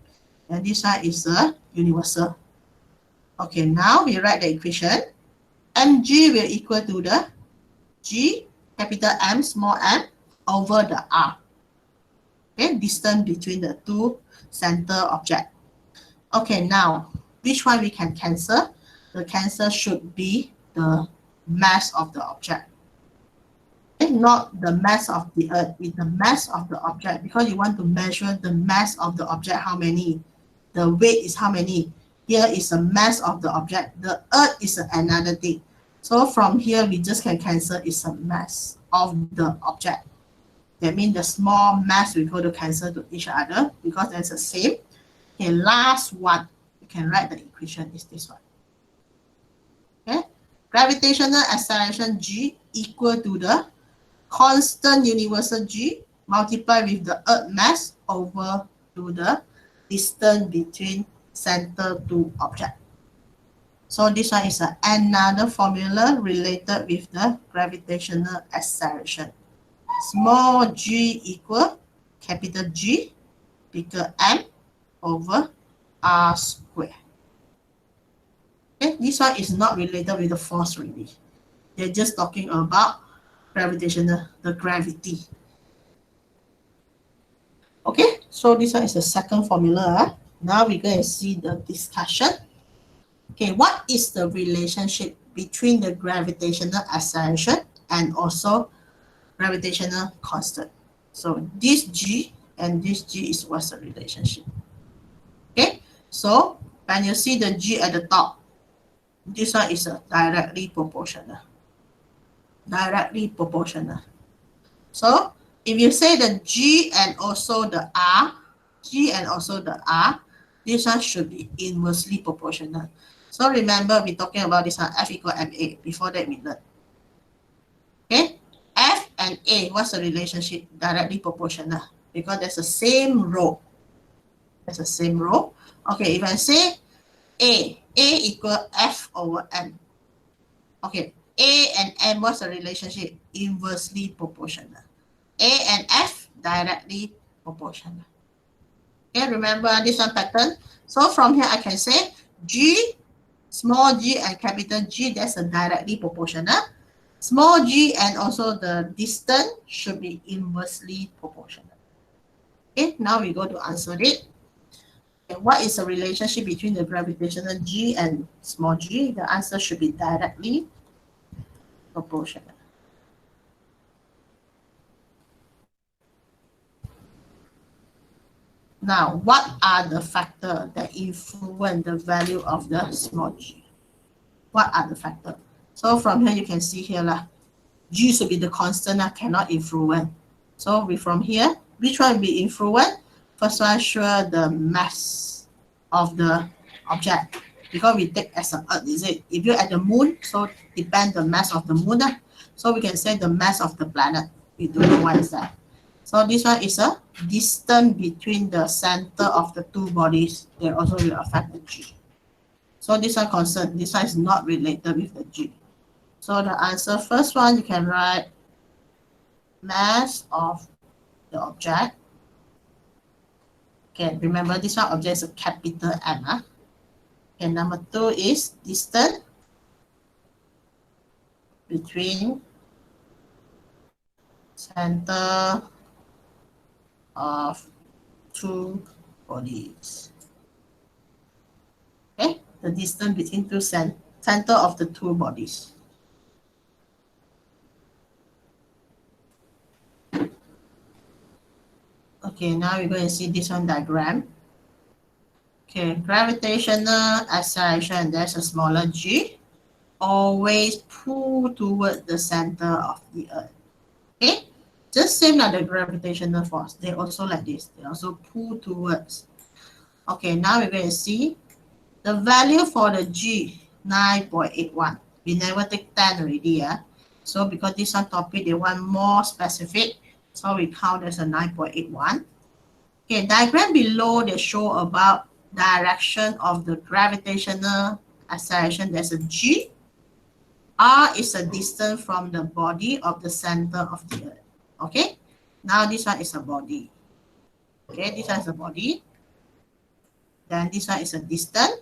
And this one is the universal. Okay, now we write the equation. Mg will equal to the G, capital M, small m, over the R. Okay, distance between the two center object. Okay, now, which one we can cancel? The cancel should be the mass of the object. Okay, not the mass of the Earth, with the mass of the object, because you want to measure the mass of the object, how many? The weight is how many? Here is the mass of the object. The Earth is another thing. So from here, we just can cancel is a mass of the object. That means the small mass will go to cancel to each other because that's the same. Okay, last one, you can write the equation is this one. Okay, gravitational acceleration G equal to the constant universal G multiplied with the Earth mass over to the distance between center to object. So this one is another formula related with the gravitational acceleration. Small g equal capital G, bigger M over R squared. Okay, this one is not related with the force really. They're just talking about gravitational, the gravity. Okay, so this one is the second formula. Now we're going to see the discussion. Okay, what is the relationship between the gravitational acceleration and also gravitational constant? So this G and this G is what's the relationship. Okay, so when you see the G at the top, this one is a directly proportional. Directly proportional. So if you say the G and also the R, G and also the R, this one should be inversely proportional. So remember, we're talking about this one, F equal MA. Before that, we learned. Okay, F and A, what's the relationship? Directly proportional, because there's the same row. There's the same row. Okay, if I say A equal F over M. Okay, A and M, what's the relationship? Inversely proportional. A and F directly proportional. Okay, remember this one pattern. So from here I can say G, small g and capital G, that's a directly proportional. Small g and also the distance should be inversely proportional. Okay, now we go to answer it. Okay, what is the relationship between the gravitational G and small g? The answer should be directly proportional. Now, what are the factors that influence the value of the small g? What are the factors? So from here, you can see here, G should be the constant, cannot influence. So we from here, which one will be influenced? First one, sure, the mass of the object. Because we take as an Earth, is it? If you're at the moon, so depend the mass of the moon. So we can say the mass of the planet. We don't know what is that. So this one is a distance between the center of the two bodies. They also will affect the G. So this one constant. This one is not related with the G. So the answer, first one, you can write mass of the object. Okay, remember this one object is a capital M. Okay, number 2 is distance between center of two bodies. Okay, the distance between two center of the two bodies. Okay, now we're going to see this one diagram. Okay, gravitational acceleration, there's a smaller g, always pull towards the center of the Earth. Okay, just same like the gravitational force, they also like this, they also pull towards. Okay, now we're going to see the value for the G, 9.81. We never take 10 already, yeah. So because this one topic, they want more specific, so we count as a 9.81. Okay, diagram below, they show about direction of the gravitational acceleration. There's a G. R is a distance from the body of the center of the Earth. Okay, now this one is a body. Okay, this one is a body. Then this one is a distance.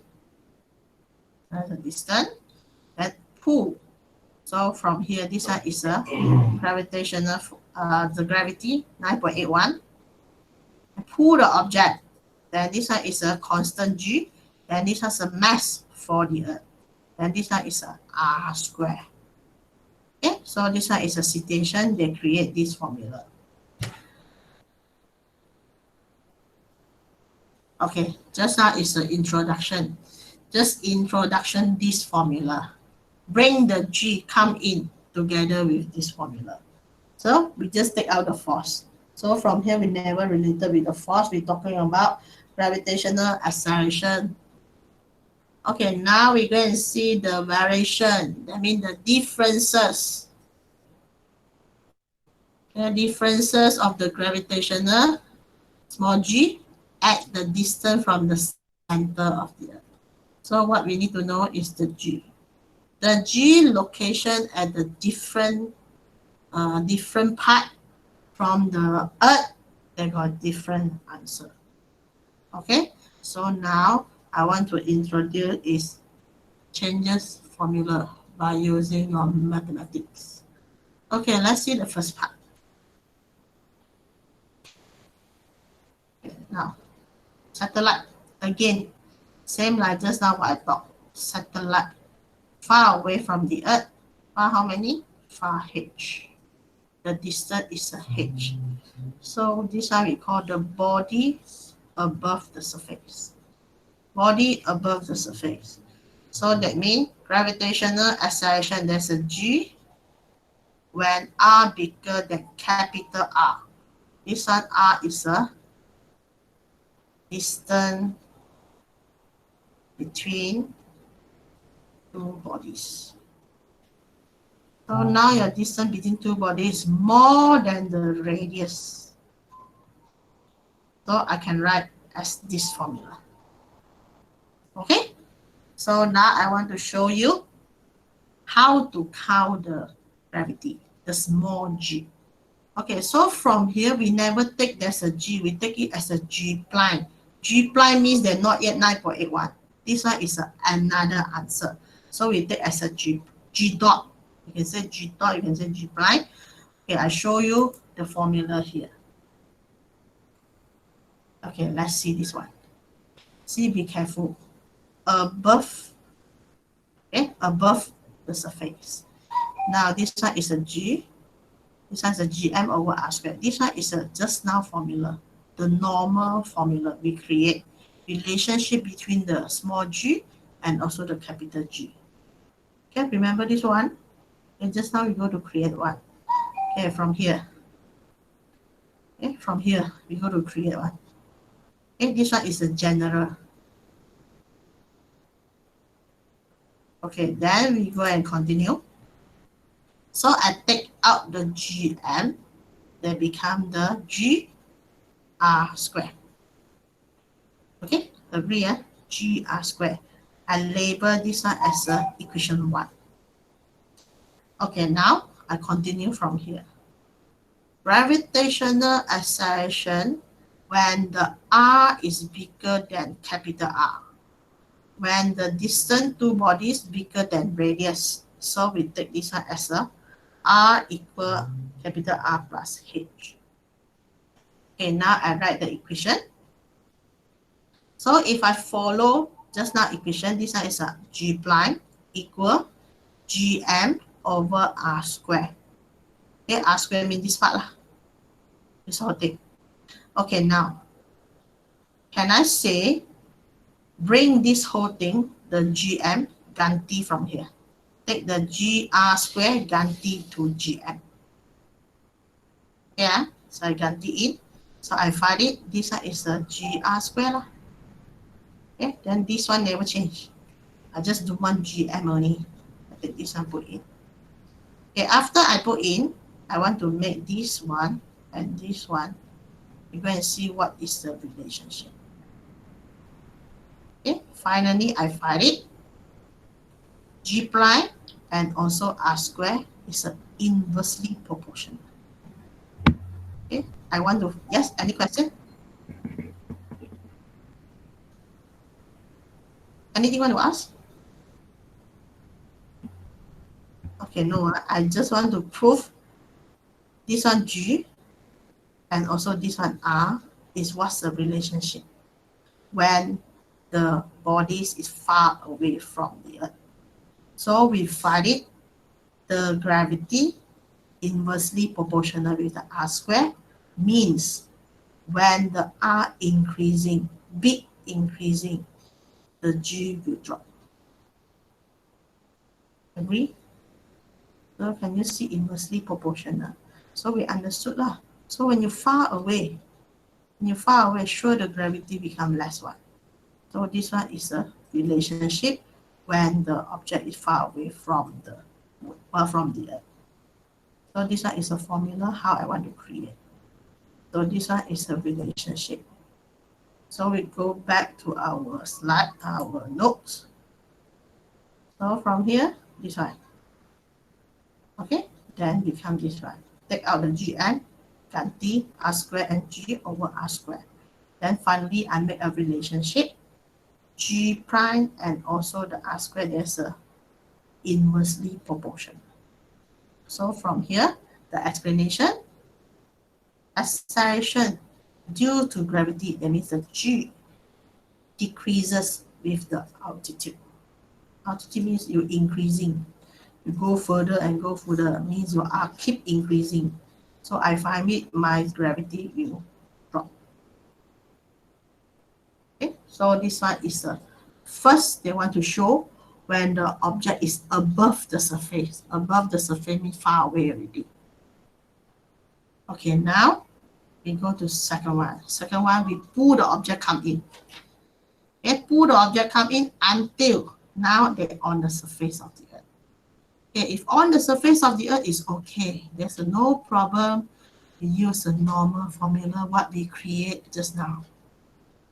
That's a distance. That pull. So from here, this one is a gravitational, the gravity, 9.81. Pull the object. Then this one is a constant G. Then this one is a mass for the Earth. Then this one is a R square. Okay, so this one is a citation. They create this formula. Okay, just now is the introduction. Just introduction this formula. Bring the G come in together with this formula. So we just take out the force. So from here, we never related with the force. We're talking about gravitational acceleration. Okay, now we're going to see the variation. That means the differences. The differences of the gravitational small g at the distance from the center of the Earth. So what we need to know is the G. The G location at the different part from the Earth, they got different answer. Okay, so now I want to introduce is changes formula by using your mathematics. Okay, let's see the first part. Okay, now, satellite, again, same like just now what I thought. Satellite, far away from the Earth, far how many? Far h. the distance is a h. So this one we call the body above the surface. Body above the surface. So that means gravitational acceleration, there's a g when r bigger than capital R. This one r is a distance between two bodies. So now your distance between two bodies is more than the radius. So I can write as this formula. Okay? So now I want to show you how to count the gravity, the small g. Okay, so from here, we never take there's a g, we take it as a g prime. G prime means they're not yet 9.81. This one is another answer. So we take as a g dot. You can say g dot, you can say g prime. Okay, I show you the formula here. Okay, let's see this one. See, be careful. Above, okay, above the surface. Now this one is a g. This one is a gm over r squared. This one is a just now formula, the normal formula we create. Relationship between the small g and also the capital G. Okay, remember this one? And just now we go to create one. Okay, from here. Okay, from here we go to create one. Okay, this one is a general. Okay, then we go and continue. So I take out the gm, they become the g r squared. Okay, agree, yeah? G r squared. I label this one as equation 1. Okay, now I continue from here. Gravitational acceleration when the r is bigger than capital R. When the distance two bodies bigger than radius. So we take this one as a r equal capital R plus h. Okay, now I write the equation. So if I follow just now equation, this one is a g prime equal gm over r square. Okay, r square means this part lah. This whole thing. Okay, now can I say bring this whole thing, the gm, ganti from here. Take the gr square, ganti to gm. Yeah, so I ganti in. So I find it. This one is the gr square lah. Okay, then this one never change. I just do one gm only. I take this one put in. Okay, after I put in, I want to make this one and this one. We're going to see what is the relationship. Okay, finally I find it. G prime and also r square is inversely proportional. Okay, I want to, yes, any question? Anything you want to ask? Okay, no, I just want to prove this one G and also this one R is what's the relationship when the bodies is far away from the Earth. So we find it, the gravity inversely proportional with the R square means when the R increasing, big increasing, the G will drop. Agree? So can you see inversely proportional? So we understood lah. So when you're far away, sure the gravity become less one. So this one is a relationship when the object is far away from the Earth. So this one is a formula how I want to create. So this one is a relationship. So we go back to our slide, our notes. So from here, this one. Okay, then become this one. Take out the gn, ganti r square and g over r square. Then finally, I make a relationship. G prime and also the r square, there's a inversely proportional. So from here, the explanation, acceleration due to gravity, that means the g decreases with the altitude. Altitude means you're increasing. You go further and go further, means your R keep increasing. So I find it my gravity will drop. Okay, so this one is the first they want to show when the object is above the surface. Above the surface means far away already. Okay, now we go to second one. Second one, we pull the object come in. Okay, pull the object come in until now they're on the surface of the earth. Okay, if on the surface of the earth is okay, there's no problem. We use the normal formula what we create just now.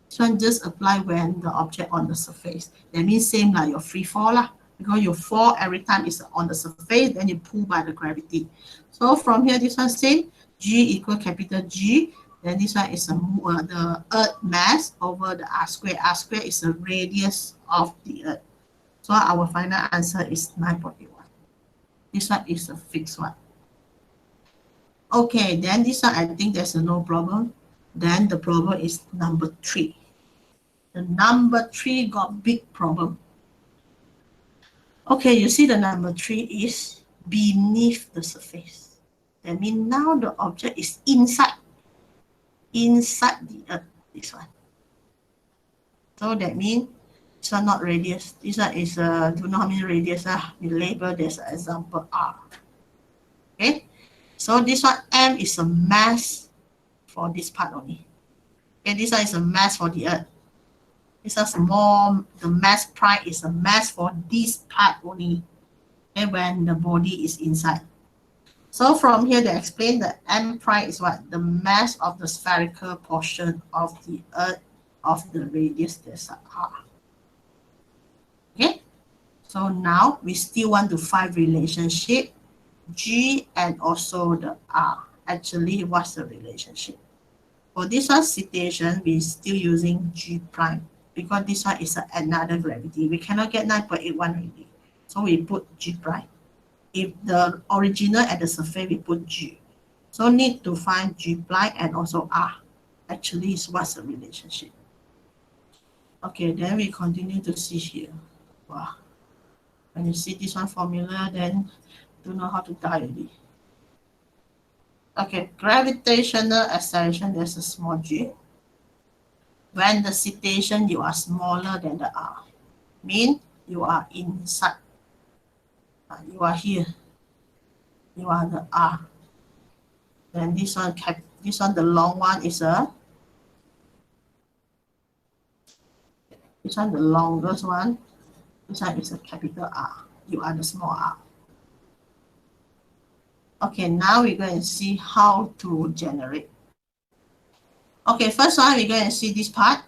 This one just apply when the object on the surface. That means same like your free fall lah. Because you fall every time it's on the surface, then you pull by the gravity. So from here, this one same. G equal capital G. Then this one is the Earth mass over the R square. R square is the radius of the Earth. So our final answer is 9.81. This one is a fixed one. Okay, then this one I think there's no problem. Then the problem is number 3. The number 3 got big problem. Okay, you see the number 3 is beneath the surface. That means now the object is inside the earth, this one. So that means this one not radius. This one is, do you know how many radius? We label this example R. Okay, so this one M is a mass for this part only. Okay, this one is a mass for the earth. This is small, the mass prime is a mass for this part only. Okay, when the body is inside. So from here they explain that M prime is what? The mass of the spherical portion of the earth of the radius that's R. Okay, so now we still want to find relationship G and also the R. Actually, what's the relationship? For this one situation, we're still using G prime because this one is another gravity. We cannot get 9.81 already. So we put G prime. If the original at the surface, we put G. So need to find G prime and also R. Actually, is what's the relationship? Okay, then we continue to see here. Wow. When you see this one formula, then you know how to die already. Okay, gravitational acceleration, there's a small g. When the situation, you are smaller than the R. Mean you are inside. You are here. You are the R. Then this one, the long one is this one, the longest one. This one is a capital R. You are the small r. Okay, now we're going to see how to generate. Okay, first one, we're going to see this part.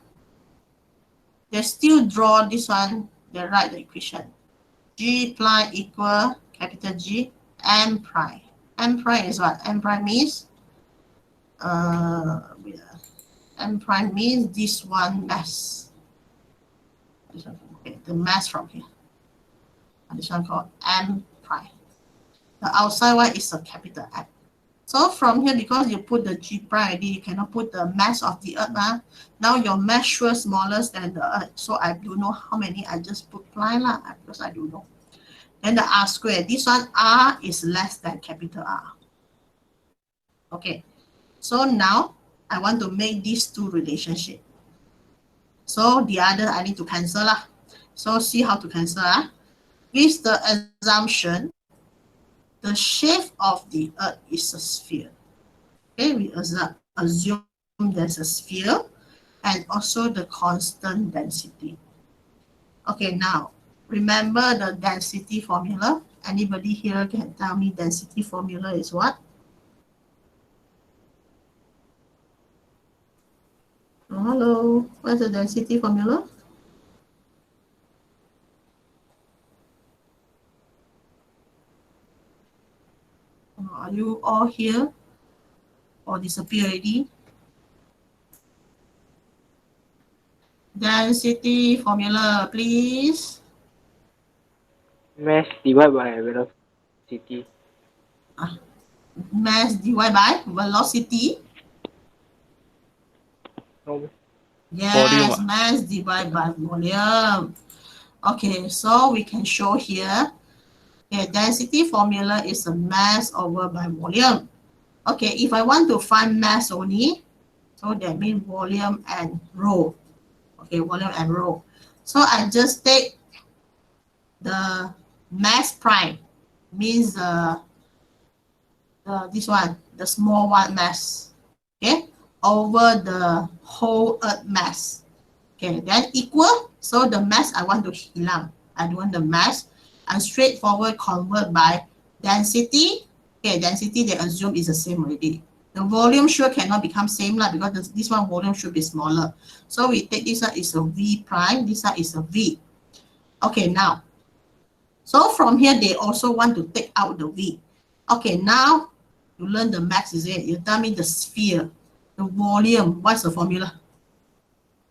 They still draw this one, they write the equation. G prime equal capital G M prime. M prime is what? M prime means M prime means this one mass. This one, okay, the mass from here. And this one called M prime. The outside one is a capital M. So from here, because you put the G prime already, you cannot put the mass of the earth. Now your mass sure smaller than the earth. So I don't know how many, I just put prime because I don't know. Then the R squared, this one R is less than capital R. Okay, so now I want to make these two relationship. So the other I need to cancel lah. So see how to cancel with the assumption the shape of the earth is a sphere. Okay, we assume there's a sphere and also the constant density. Okay, now remember the density formula. Anybody here can tell me density formula is what? Oh, hello, what's the density formula? Are you all here or disappear already? Density formula, please. Mass divided by velocity. Mass divided by velocity. No. Yes, Volume. mass divided by volume. Okay, so we can show here. Okay, density formula is a mass over by volume. Okay, if I want to find mass only, so that means volume and rho. Okay, volume and rho. So I just take the mass prime, means this one, the small one mass, okay, over the whole earth mass. Okay, then equal, so the mass I want to hilang. I don't want the mass. And straightforward convert by density. Okay, density they assume is the same already. The volume sure cannot become same lah, because this one volume should be smaller. So we take this one is a V prime, this one is a V. Okay, now, so from here they also want to take out the V. Okay, now you learn the max, is it? You tell me the sphere, the volume. What's the formula?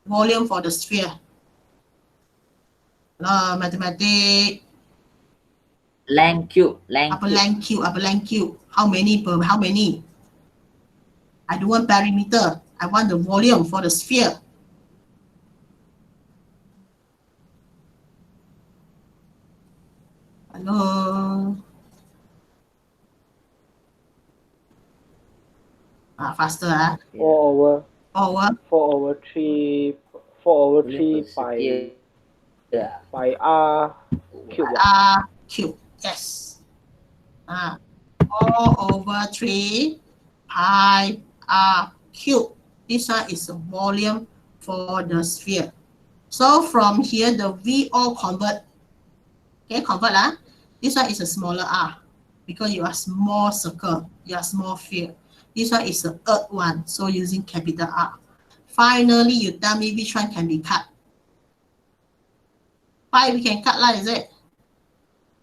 Volume for the sphere. Mathematics. Length cube. Upper length cube. Upper length cube. How many per how many? I don't want perimeter. I want the volume for the sphere. Hello. Faster. 4 Over. 3 by r cube. R cube. Yes. 4/3 pi r cube. This one is the volume for the sphere. So from here, the V all convert. Okay, convert. This one is a smaller r, because you are small circle, you are small sphere. This one is the earth one, so using capital R. Finally, you tell me which one can be cut. Pi we can cut lah, is it?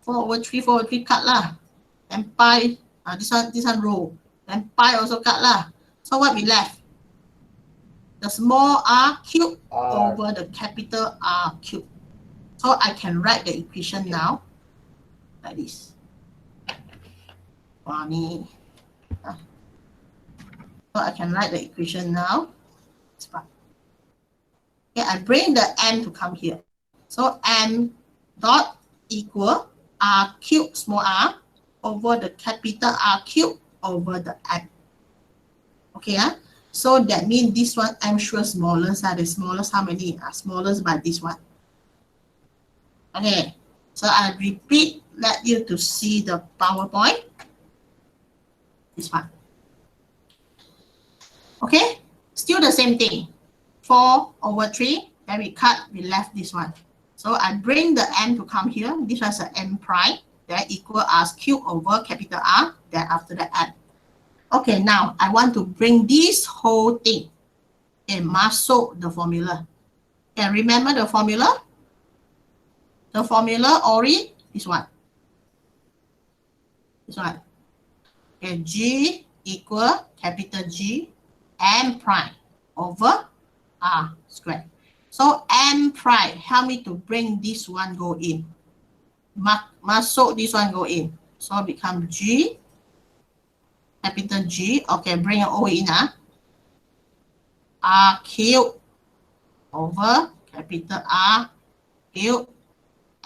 4/3 cut lah. And pi, this one rho. And pi also cut lah. So what we left? The small r cube over the capital R cube. So I can write the equation now, like this. So I can write the equation now. Okay, I bring the m to come here. So m dot equal r cube small r over the capital R cube over the m. Okay, so that means this one m sure smallest. The smallest how many? Smallest by this one. Okay, so I repeat, let you to see the PowerPoint. This one. Okay, still the same thing. 4/3, then we cut, we left this one. So I bring the m to come here. This one's an m prime, that equal r cube over capital R, then after the m. Okay, now I want to bring this whole thing and masuk the formula. And remember the formula? The formula already, this one. This one. Okay, G equal capital G m prime over r squared. So m prime, help me to bring this one go in. Masuk this one go in. So become G, capital G. Okay, bring it all in. R cube over capital R cube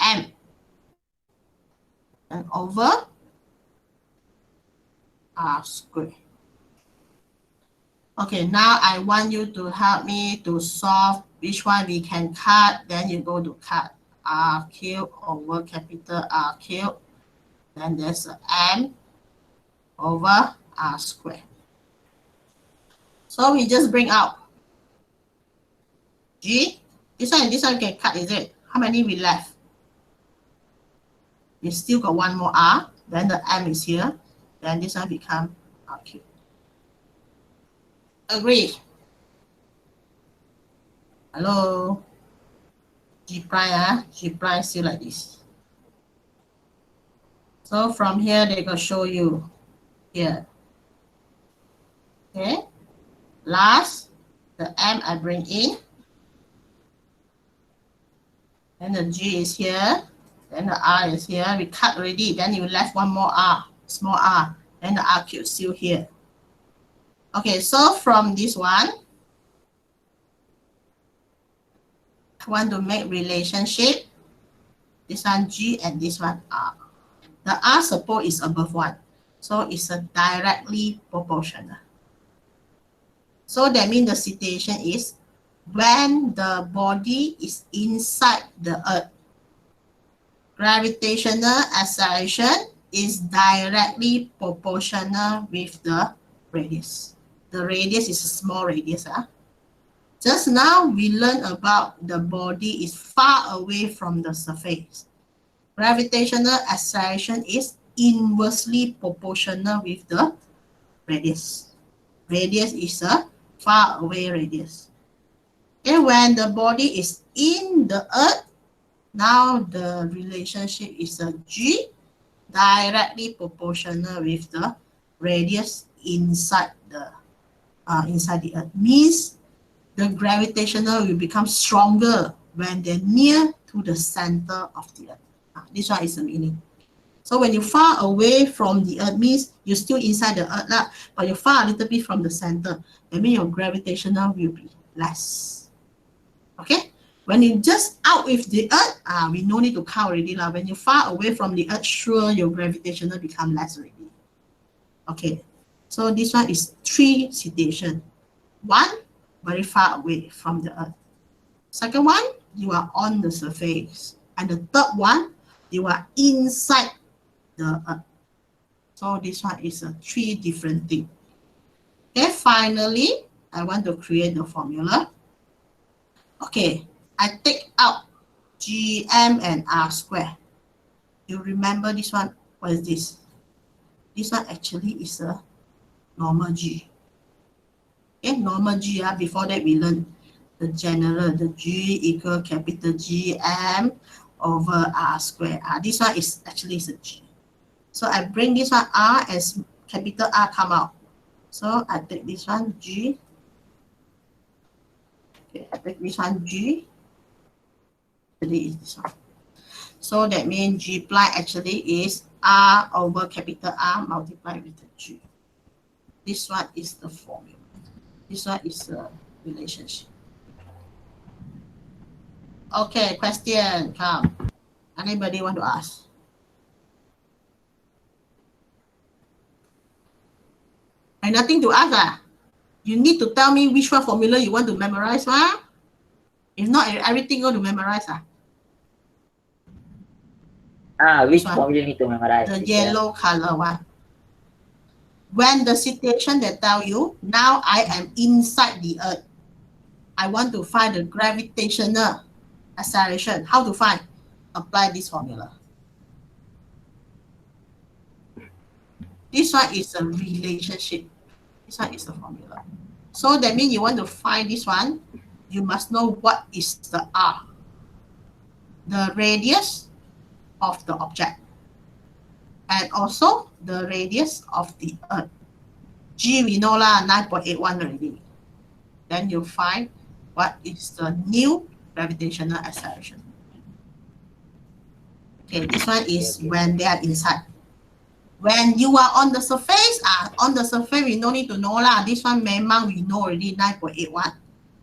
m. And over r squared. Okay, now I want you to help me to solve which one we can cut. Then you go to cut r cube over capital R cube. Then there's a m over r squared. So we just bring out G. This one and this one can cut, is it? How many we left? We still got one more r. Then the m is here. Then this one become r cube. Agree? Hello? G prime, G prime still like this. So from here, they can show you here. Okay? Last, the m I bring in. Then the G is here. Then the R is here. We cut already. Then you left one more R, small r. Then the R cube still here. Okay, so from this one, I want to make relationship. This one G and this one R. The R suppose is above 1. So it's a directly proportional. So that means the situation is when the body is inside the Earth, gravitational acceleration is directly proportional with the radius. The radius is a small radius. Just now we learned about the body is far away from the surface. Gravitational acceleration is inversely proportional with the radius. Radius is a far away radius. And when the body is in the Earth, now the relationship is a G directly proportional with the radius inside the Earth. Means the gravitational will become stronger when they're near to the center of the Earth. This one is the meaning. So when you're far away from the Earth means you're still inside the Earth, but you're far a little bit from the center. That means your gravitational will be less. Okay? When you're just out with the Earth, we no need to count already. When you're far away from the Earth, sure, your gravitational become less already. Okay. So this one is 3 situations. 1, very far away from the Earth. Second one, you are on the surface. And the third one, you are inside the Earth. So this one is a 3 different things. Okay, finally, I want to create the formula. Okay, I take out Gm and R square. You remember this one? What is this? This one actually is a normal G. Okay, normal G. Before that, we learned the general, the G equal capital Gm over R square. This one is actually a G. So I bring this one R as capital R come out. So I take this one G. Okay, I take this one G. Actually is this one. So that means G prime actually is R over capital R multiplied with the G. This one is the formula. This one is the relationship. Okay, question, come. Anybody want to ask? And nothing to ask. You need to tell me which one formula you want to memorize. If not, everything going to memorize. Which formula you need to memorize? The yellow color one. When the situation that tell you, now I am inside the Earth. I want to find the gravitational acceleration. How to find? Apply this formula. This one is a relationship. This one is the formula. So that means you want to find this one, you must know what is the R. The radius of the object. And also the radius of the Earth. G we know 9.81 already. Then you find what is the new gravitational acceleration. Okay, this one is when they are inside. When you are on the surface, we no need to know This one memang we know already 9.81.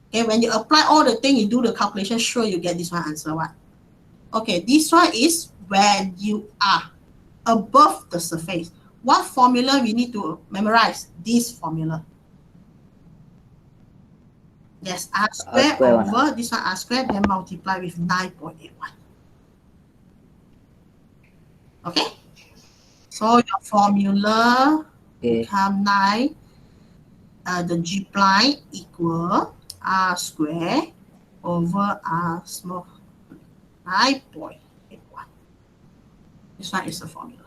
Okay, when you apply all the things, you do the calculation, sure you get this one answer one. Okay, this one is when you are above the surface. What formula we need to memorize? This formula. Yes, R square over this one R square, then multiply with 9.81. Okay? So your formula become 9. The G prime equal R square over R small 9.81. This one is the formula.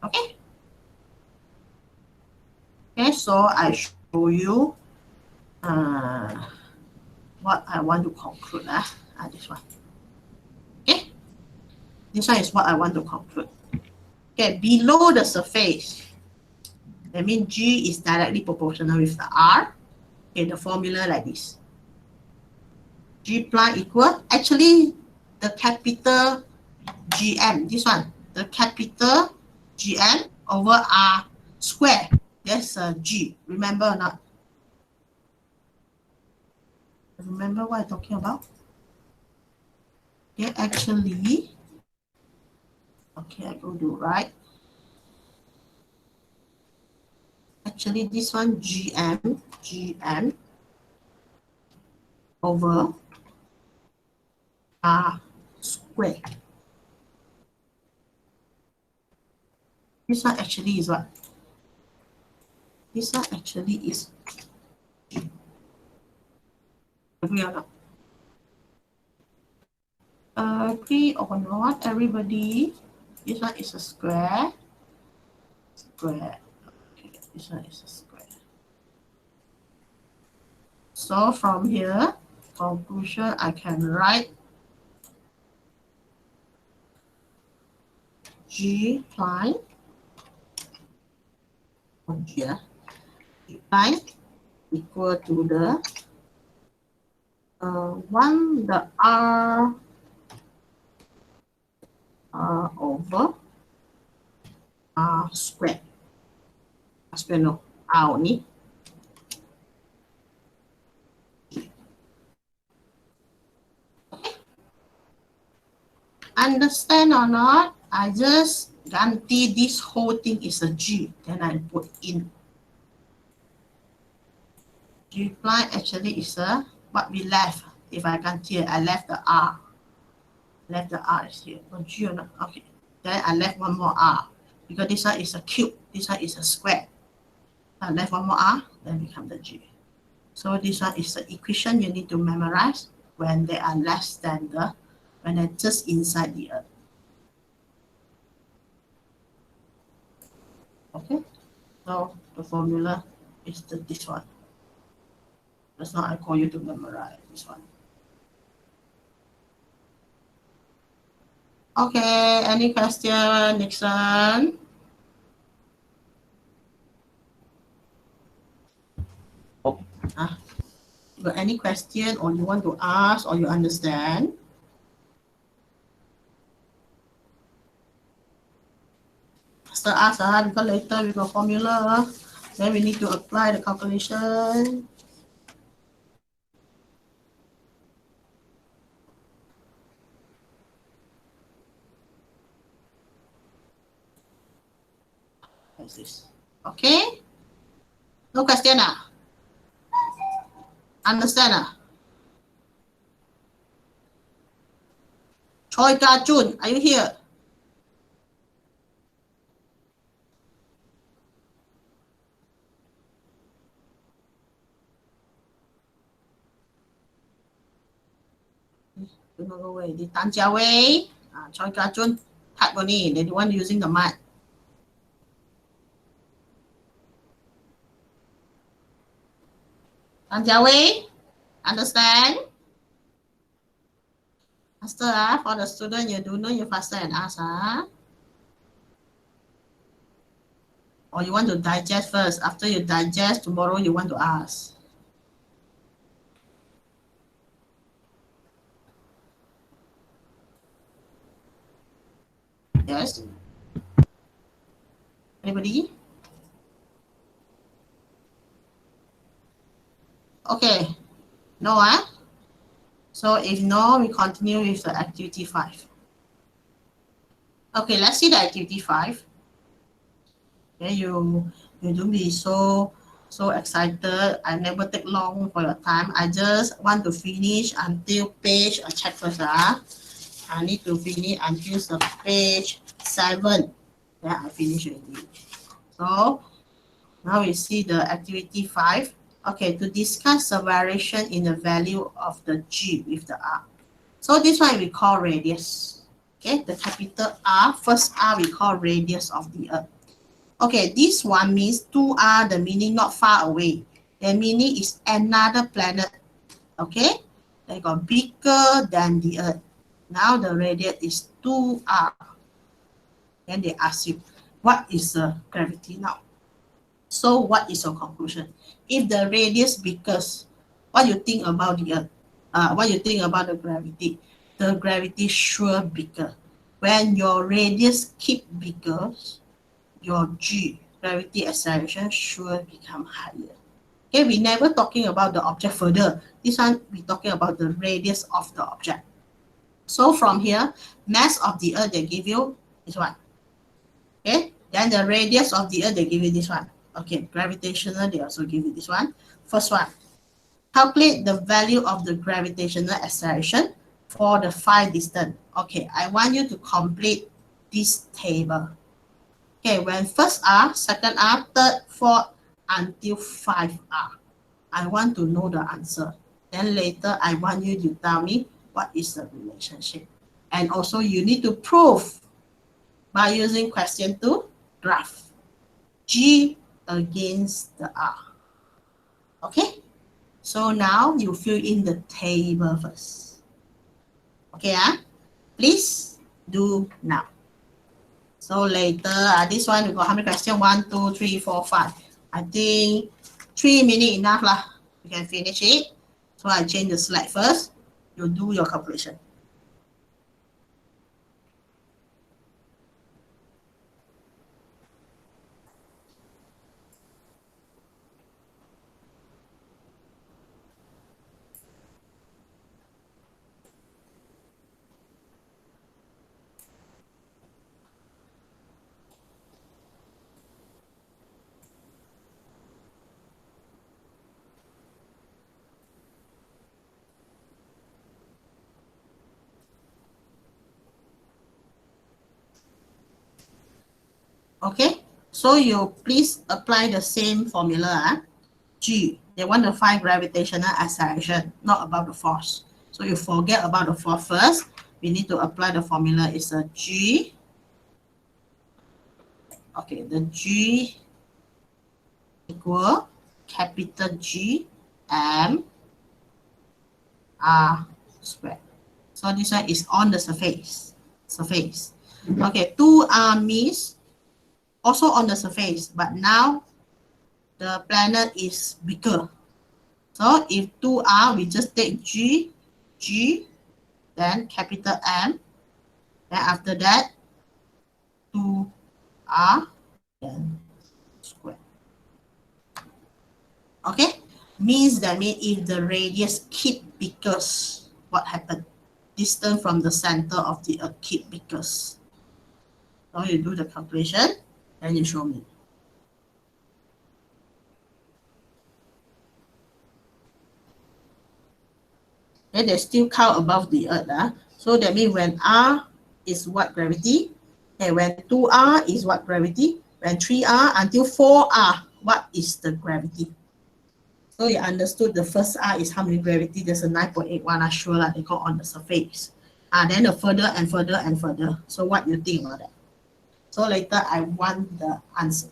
Okay. Okay, so I show you what I want to conclude. This one. Okay. This one is what I want to conclude. Okay, below the surface, that means G is directly proportional with the R. Okay, the formula like this. G prime equal, actually the capital Gm, this one, the capital Gm over R square. That's G. Remember or not? Remember what I'm talking about? Okay, actually, okay, I go to right. Actually, this one gm over r square. This one actually is what? This one actually is agree or not? Agree or not, everybody? This one is a square. Square. Okay, this one is a square. So from here, conclusion, I can write G prime, G prime equal to the 1 the R over R squared. R squared no, R only. Understand or not? I just guarantee this whole thing is a G. Then I put in. G prime actually is a what we left. If I can here, I left the R. Left the R is here. Oh, G or not? Okay. Then I left one more R. Because this one is a cube. This one is a square. I left one more R, then become the G. So this one is the equation you need to memorize when they are less than when they're just inside the Earth. Okay, so the formula is this one. That's not I call you to memorize this one. Okay, any question, Nixon? Oh. You got any question or you want to ask or you understand? Faster ask because later we got formula. Then we need to apply the calculation. What's this? Okay? No question ah? Understand ah? Choi Ka-jun, are you here? Don't know go away. Di Tan Jia Wei, Choi Ka-jun, type only. They don't want using the mic. Tan Jia Wei, understand? Faster for the student, you do know you faster and ask Or you want to digest first. After you digest, tomorrow you want to ask. Yes? Anybody? Okay. No, So if no, we continue with the activity 5. Okay, let's see the activity 5. Okay, you don't be so excited. I never take long for your time. I just want to finish until page check first. I need to finish until the page 7. Then I finish already. So now we see the activity 5. Okay, to discuss the variation in the value of the G with the R. So this one we call radius. Okay, the capital R, first R we call radius of the Earth. Okay, this one means 2R, the meaning not far away. The meaning is another planet. Okay, they got bigger than the Earth. Now the radius is 2R. Then they ask you, what is the gravity now? So what is your conclusion? If the radius bigger, what you think about the Earth? What you think about the gravity? The gravity sure bigger. When your radius keep bigger, your G, gravity acceleration, sure become higher. Okay, we never talking about the object further. This one we talking about the radius of the object. So from here, mass of the Earth they give you this one. Okay, then the radius of the Earth they give you this one. Okay, gravitational they also give you this one. First one, calculate the value of the gravitational acceleration for the phi distance. Okay, I want you to complete this table. Okay, when first R, second R, third, fourth, until 5R. I want to know the answer. Then later, I want you to tell me what is the relationship. And also, you need to prove by using question 2, graph. G against the R. Okay? So now you fill in the table first. Okay, please do now. So later, this one, we got how many questions? 1, 2, 3, 4, 5. I think 3 minutes enough lah. You can finish it. So I change the slide first. You do your calculation. Okay, so you please apply the same formula. G, they want to find gravitational acceleration, not about the force. So you forget about the force first. We need to apply the formula. It's a G. Okay, the G equal capital G M R squared. So this one is on the surface. Okay, 2R means also on the surface, but now the planet is bigger. So if 2R, we just take G, then capital M, then after that, 2R, then square. Okay, means if the radius keep bigger, what happened? Distance from the center of the Earth keep bigger. So you do the calculation, then you show me. Okay, they still count above the Earth. So that means when R is what gravity, and when 2R is what gravity, when 3R until 4R, what is the gravity? So you understood the first R is how many gravity? There's a 9.81, sure they go on the surface. Then the further and further and further. So what you think about that? So later I want the answer.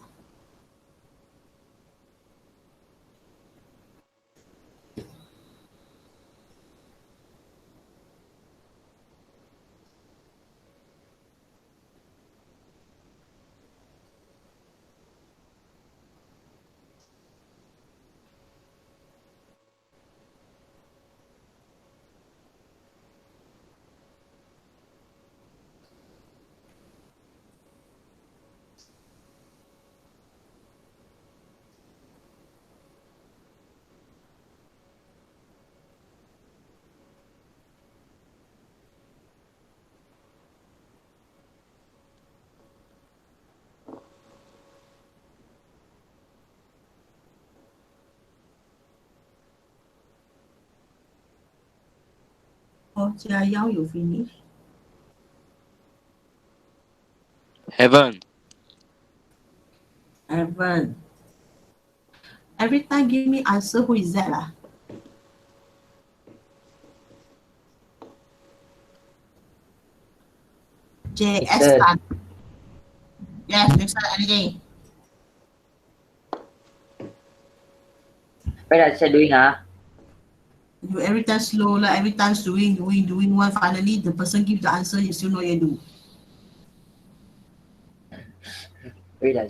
Oh, Jia Yao, you finish? Haven't. Evan. Every time give me answer, who is that lah? JS Nixon. Tan. Yes, Nixon, anything. What are you doing, You every time slow lah, every time doing one. Finally, the person give the answer, you still know you do. Wait a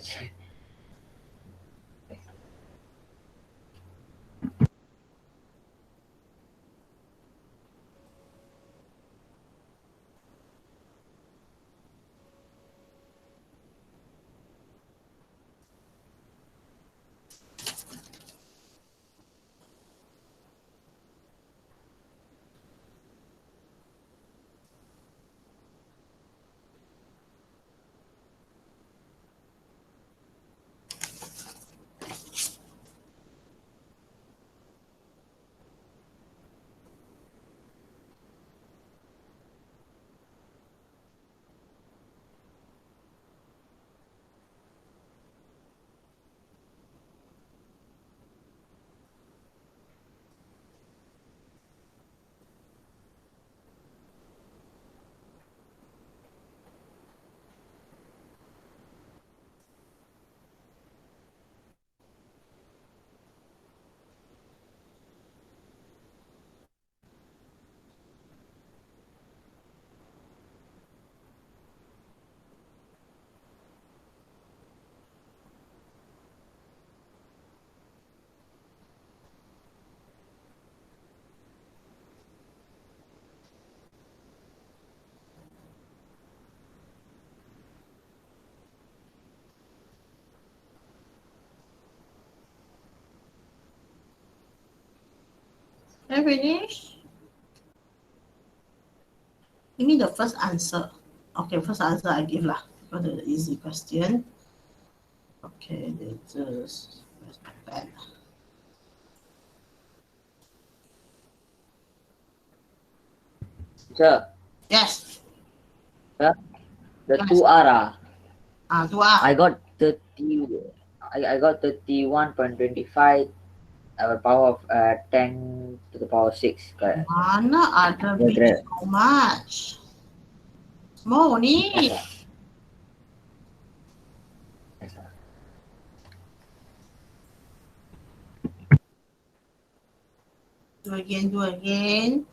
Okay, finish. Give me the first answer. Okay, first answer I give lah. For the easy question. Okay, where's my pen? Teacher, Yes. the Yes. 2R. Tu ah. I got 30. I got 31.25 power of 10 to the power 6. Correct. Mana ada Yeah, big correct. so much? Small ni. Yes, sir. Do again, do again.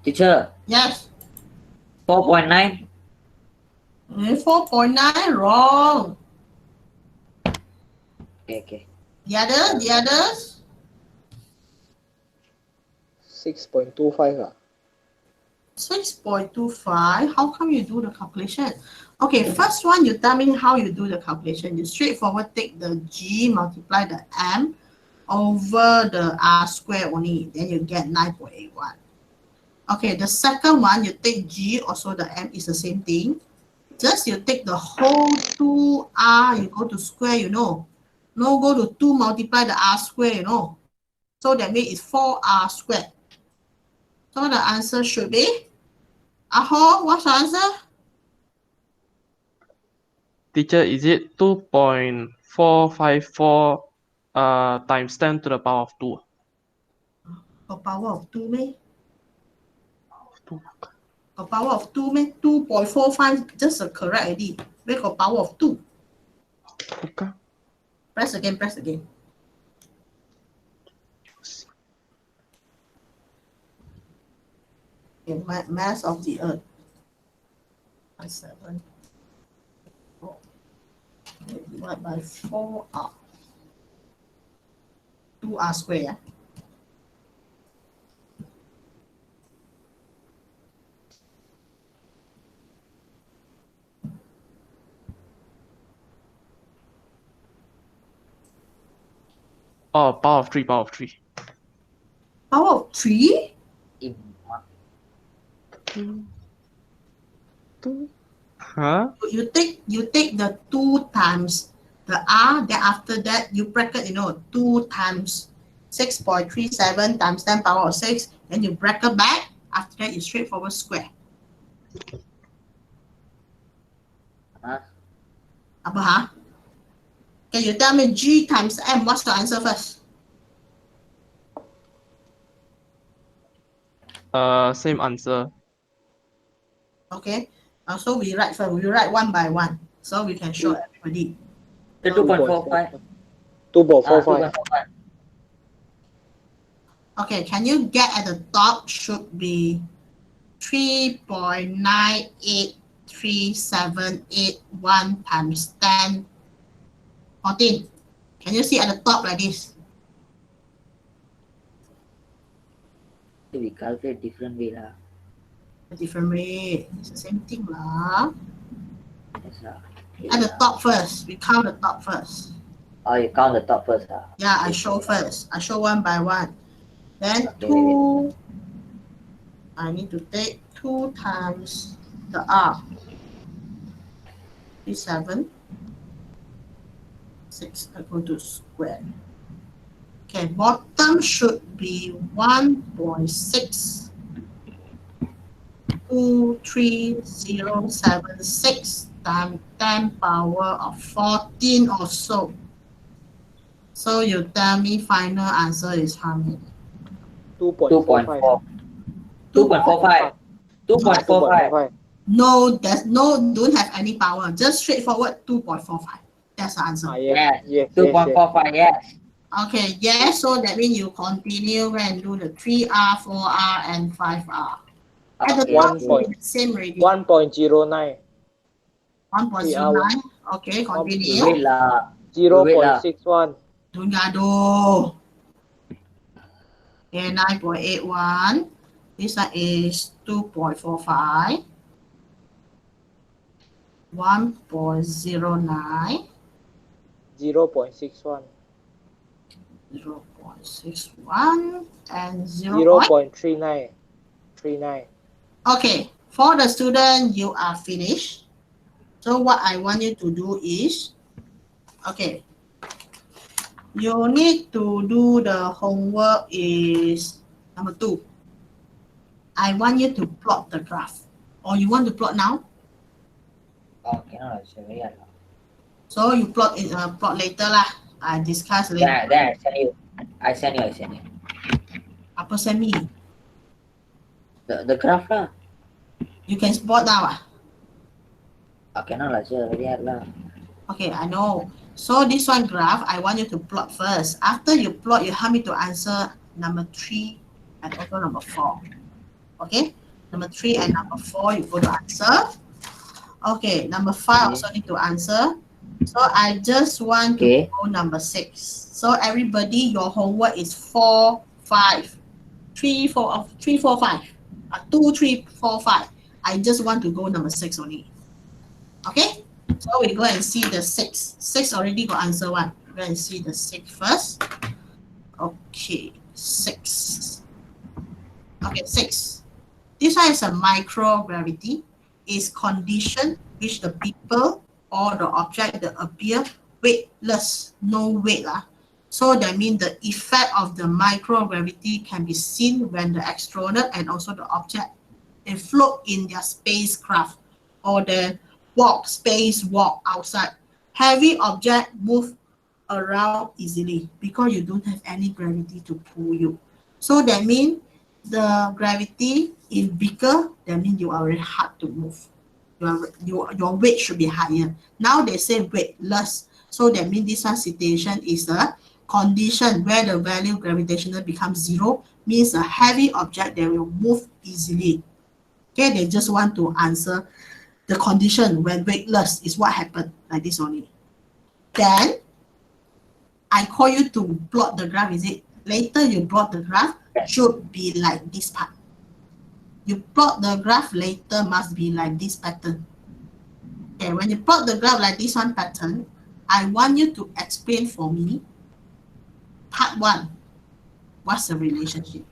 Teacher, Yes. 4.9. 4.9 wrong. Okay. The others? 6.25 ah. 6.25. How come you do the calculation? Okay, first one, you tell me how you do the calculation. You straightforward take the G multiply the M over the R square only. Then you get 9.81. Okay, the second one, you take G, also the M is the same thing. Just you take the whole 2R, you go to square, you know. No, go to 2 multiply the R square, you know. So that means it's 4R squared. So the answer should be, Aho, what's the answer? Teacher, is it 2.454 times 10 to the power of 2? A power of 2 me? 2. A power of 2 me? 2.45, just a correct already. Make a power of 2. Okay. Press again, press again. Okay, mass of the earth. 7. Oh. Divide by 4R. 2R square, yeah? Oh, power of 3, power of 3. Power of 3? In one. 2. Huh? You take the 2 times the R, then after that you bracket, 2 times 6.37 times 10 power of 6, then you bracket back. After that, you straightforward square. Huh? Apa ha? Can you tell me G times M? What's the answer first? Same answer. Okay. So we write first. We write one by one, so we can show everybody. The 2.45. 2.45. 2.45. Okay. Can you get at the top? Should be 3.98378 times 10, 14. Can you see at the top like this? We calculate different way lah. A different way. It's the same thing lah. Yes, sir. At the top first. We count the top first. Oh, you count the top first. Yeah, I show first. I show one by one. Then Okay. 2. I need to take 2 times the R. 7. 6. I go to square. Okay, bottom should be 1.6. 23076 times 10 power of 14 or so. So you tell me final answer is how many? 2.45. 2.45. 2.45. No, there's don't have any power. Just straightforward 2.45. That's the answer. Yes. Yes. 2.45. Yes. Okay, yes. So that means you continue and do the 3R, 4R, and 5R. At the Okay. top, okay. it's the same already. 1.09. 1.09. Okay, continue. Wait lah. 0.61. Don't gaduh. Okay, 9.81. This one is 2.45. 1.09. 0.61. 0.61 and 0.39. 39. Okay, for the student, you are finished. So what I want you to do is, okay, you need to do the homework is number 2. I want you to plot the graph. Or you want to plot now? Okay, no, it's very hard. So you plot it, plot later lah. I discuss later. Then I send you. Apa send me? The graph lah. You can spot now ah? Okay, no, it's very hard lah. Okay, I know. So this one graph, I want you to plot first. After you plot, you help me to answer number 3 and also number 4. Okay, number 3 and number 4, you go to answer. Okay, number 5 also need to answer. So I just want to go number 6. So everybody, your homework is 4, 5, 3, 4, 3, 4, 5. 2, 3, 4, 5. I just want to go number 6 only. Okay, so we go and see the 6. 6 already got answer 1. Go and see the 6 first. Okay, 6. Okay, 6. This one is a microgravity. Is condition which the people or the object that appear weightless, no weight lah. So that means the effect of the microgravity can be seen when the astronaut and also the object they float in their spacecraft or they walk outside. Heavy object move around easily because you don't have any gravity to pull you. So that means the gravity is bigger, that means you are very hard to move. Your weight should be higher. Now they say weightless. So that means this one situation is a condition where the value gravitational becomes 0, means a heavy object that will move easily. Okay, they just want to answer the condition when weightless is what happened, like this only. Then I call you to plot the graph, is it? Later you plot the graph, should be like this part. You plot the graph later must be like this pattern. Okay, when you plot the graph like this one pattern, I want you to explain for me part 1, what's the relationship?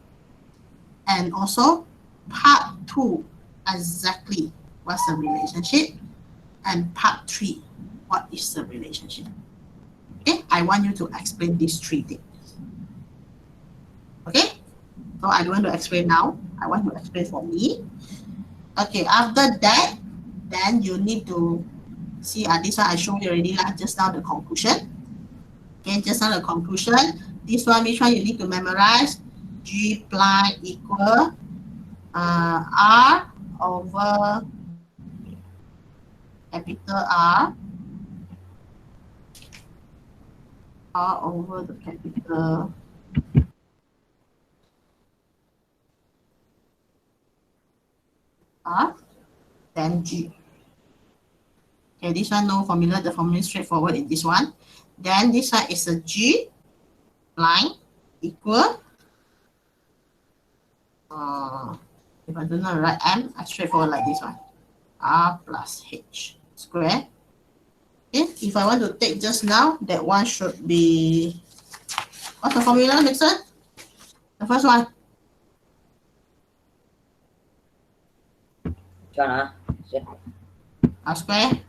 And also part 2, exactly what's the relationship? And part 3, what is the relationship? Okay, I want you to explain these 3 things. Okay, so I don't want to explain now. I want to explain for me. Okay, after that, then you need to see this one I showed you already lah, just now the conclusion. Okay, just now the conclusion. This one, which one you need to memorize? G prime equal R over capital R over the capital R, then G. Okay, this one no formula, the formula is straightforward in this one. Then this one is a G line equal, if I do not write M, I straightforward like this one, R plus H square. Okay, if I want to take just now, that one should be, what's the formula, Nixon? The first one. R square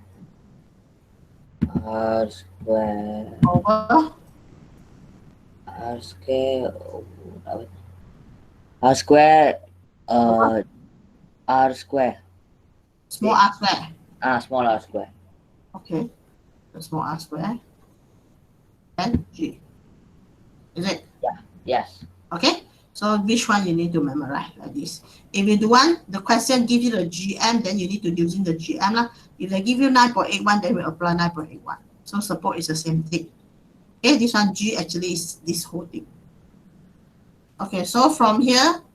over small r square. Small r square. Okay, the small r square. Then G. Is it? Yeah. Yes. Okay. So which one you need to memorize like this. If you do want, the question give you the GM, then you need to using the GM lah. If they give you 9.81, then we apply 9.81. So suppose it's the same thing. Okay, this one G actually is this whole thing. Okay, so from here,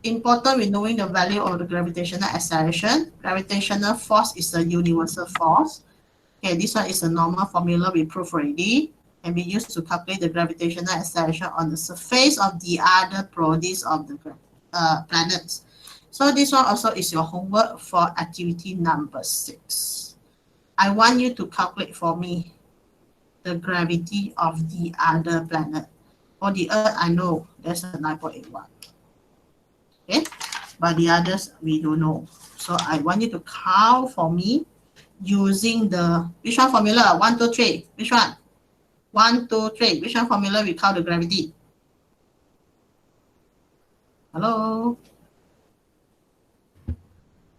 important with knowing the value of the gravitational acceleration. Gravitational force is a universal force. Okay, this one is a normal formula we proved already. Can be used to calculate the gravitational acceleration on the surface of the other bodies of the planets. So this one also is your homework for activity number 6. I want you to calculate for me the gravity of the other planet. For the Earth, I know there's a 9.81. Okay, but the others we don't know. So I want you to count for me using the which one formula? 1, 2, 3. Which one? 1, 2, 3. Which one formula we count the gravity? Hello?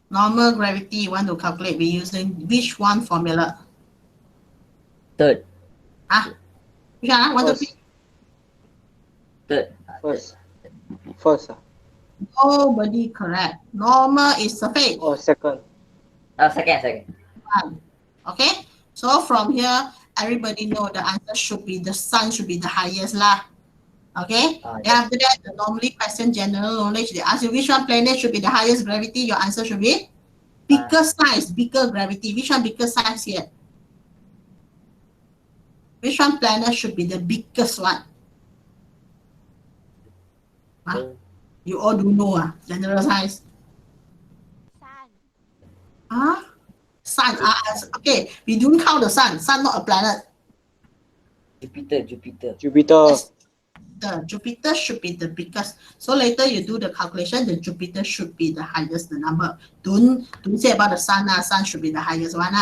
Normal gravity you want to calculate, we using which one formula? Third. Which one? 1, 2, 3. Third. First. Nobody correct. Normal is surface. Or second. Second. Okay, so from here, everybody know the answer should be the sun should be the highest lah. Okay, then after that, the normally question general knowledge, they ask you which one planet should be the highest gravity. Your answer should be bigger size, bigger gravity. Which one bigger size here? Which one planet should be the biggest one? You all do know general size. Sun. Okay, we don't count the sun. Sun not a planet. Jupiter. Yes, the Jupiter should be the biggest. So later you do the calculation, the Jupiter should be the highest, the number. Don't say about the sun. Sun should be the highest one.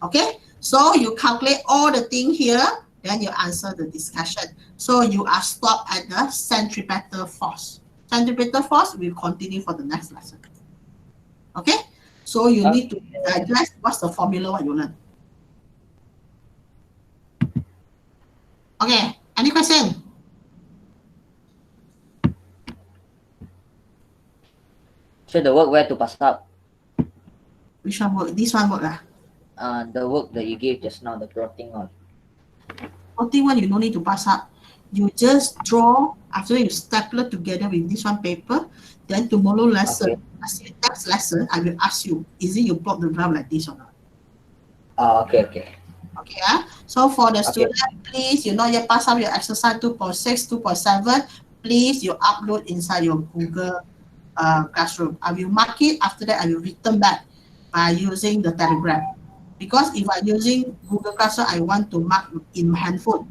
Okay, so you calculate all the thing here, then you answer the discussion. So you are stopped at the centripetal force. Centripetal force will continue for the next lesson. Okay, so you need to digest what's the formula what you learn. Okay, any question? So the work where to pass up? Which one work? This one work The work that you gave just now, the plotting one. Plotting one you no need to pass up. You just draw after you staple together with this one paper. Then tomorrow lesson, next lesson, I will ask you, is it you plot the graph like this or not? Okay. Okay, so for the student, please, you not yet pass up your exercise 2.6, 2.7. Please, you upload inside your Google Classroom. I will mark it. After that, I will return back by using the Telegram. Because if I'm using Google Classroom, I want to mark in my handphone.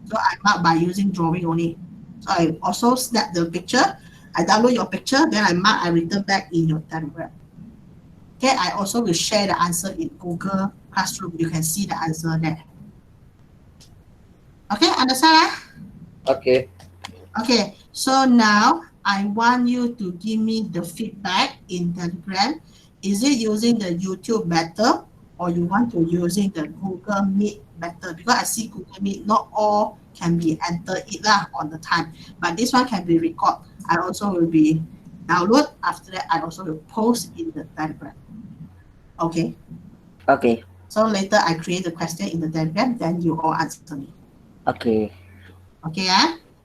So I mark by using drawing only. So I also snap the picture. I download your picture, then I mark, I return back in your Telegram. Okay, I also will share the answer in Google Classroom. You can see the answer there. Okay, understand? Okay. Okay, so now I want you to give me the feedback in Telegram. Is it using the YouTube better or you want to using the Google Meet better? Because I see Google Meet, not all can be entered it on the time, but this one can be recorded. I also will be download. After that, I also will post in the Telegram. Okay. Okay. So later I create the question in the Telegram, then you all answer me. Okay. Okay,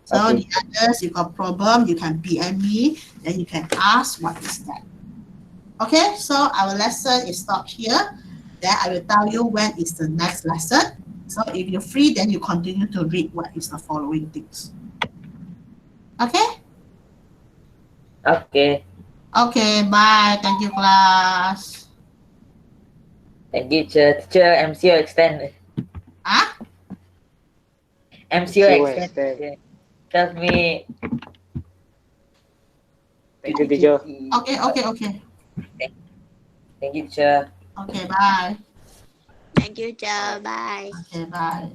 So Okay. the others, you got problem, you can PM me, then you can ask what is that. Okay, so our lesson is stopped here. Then I will tell you when is the next lesson. So if you're free, then you continue to read what is the following things. Okay? Okay. Okay, bye. Thank you, class. Thank you, teacher. MCO extend. MCO extend. Tell me. Thank you, teacher. Okay. Thank you, teacher. Okay, bye. Thank you, teacher. Bye. Okay, bye.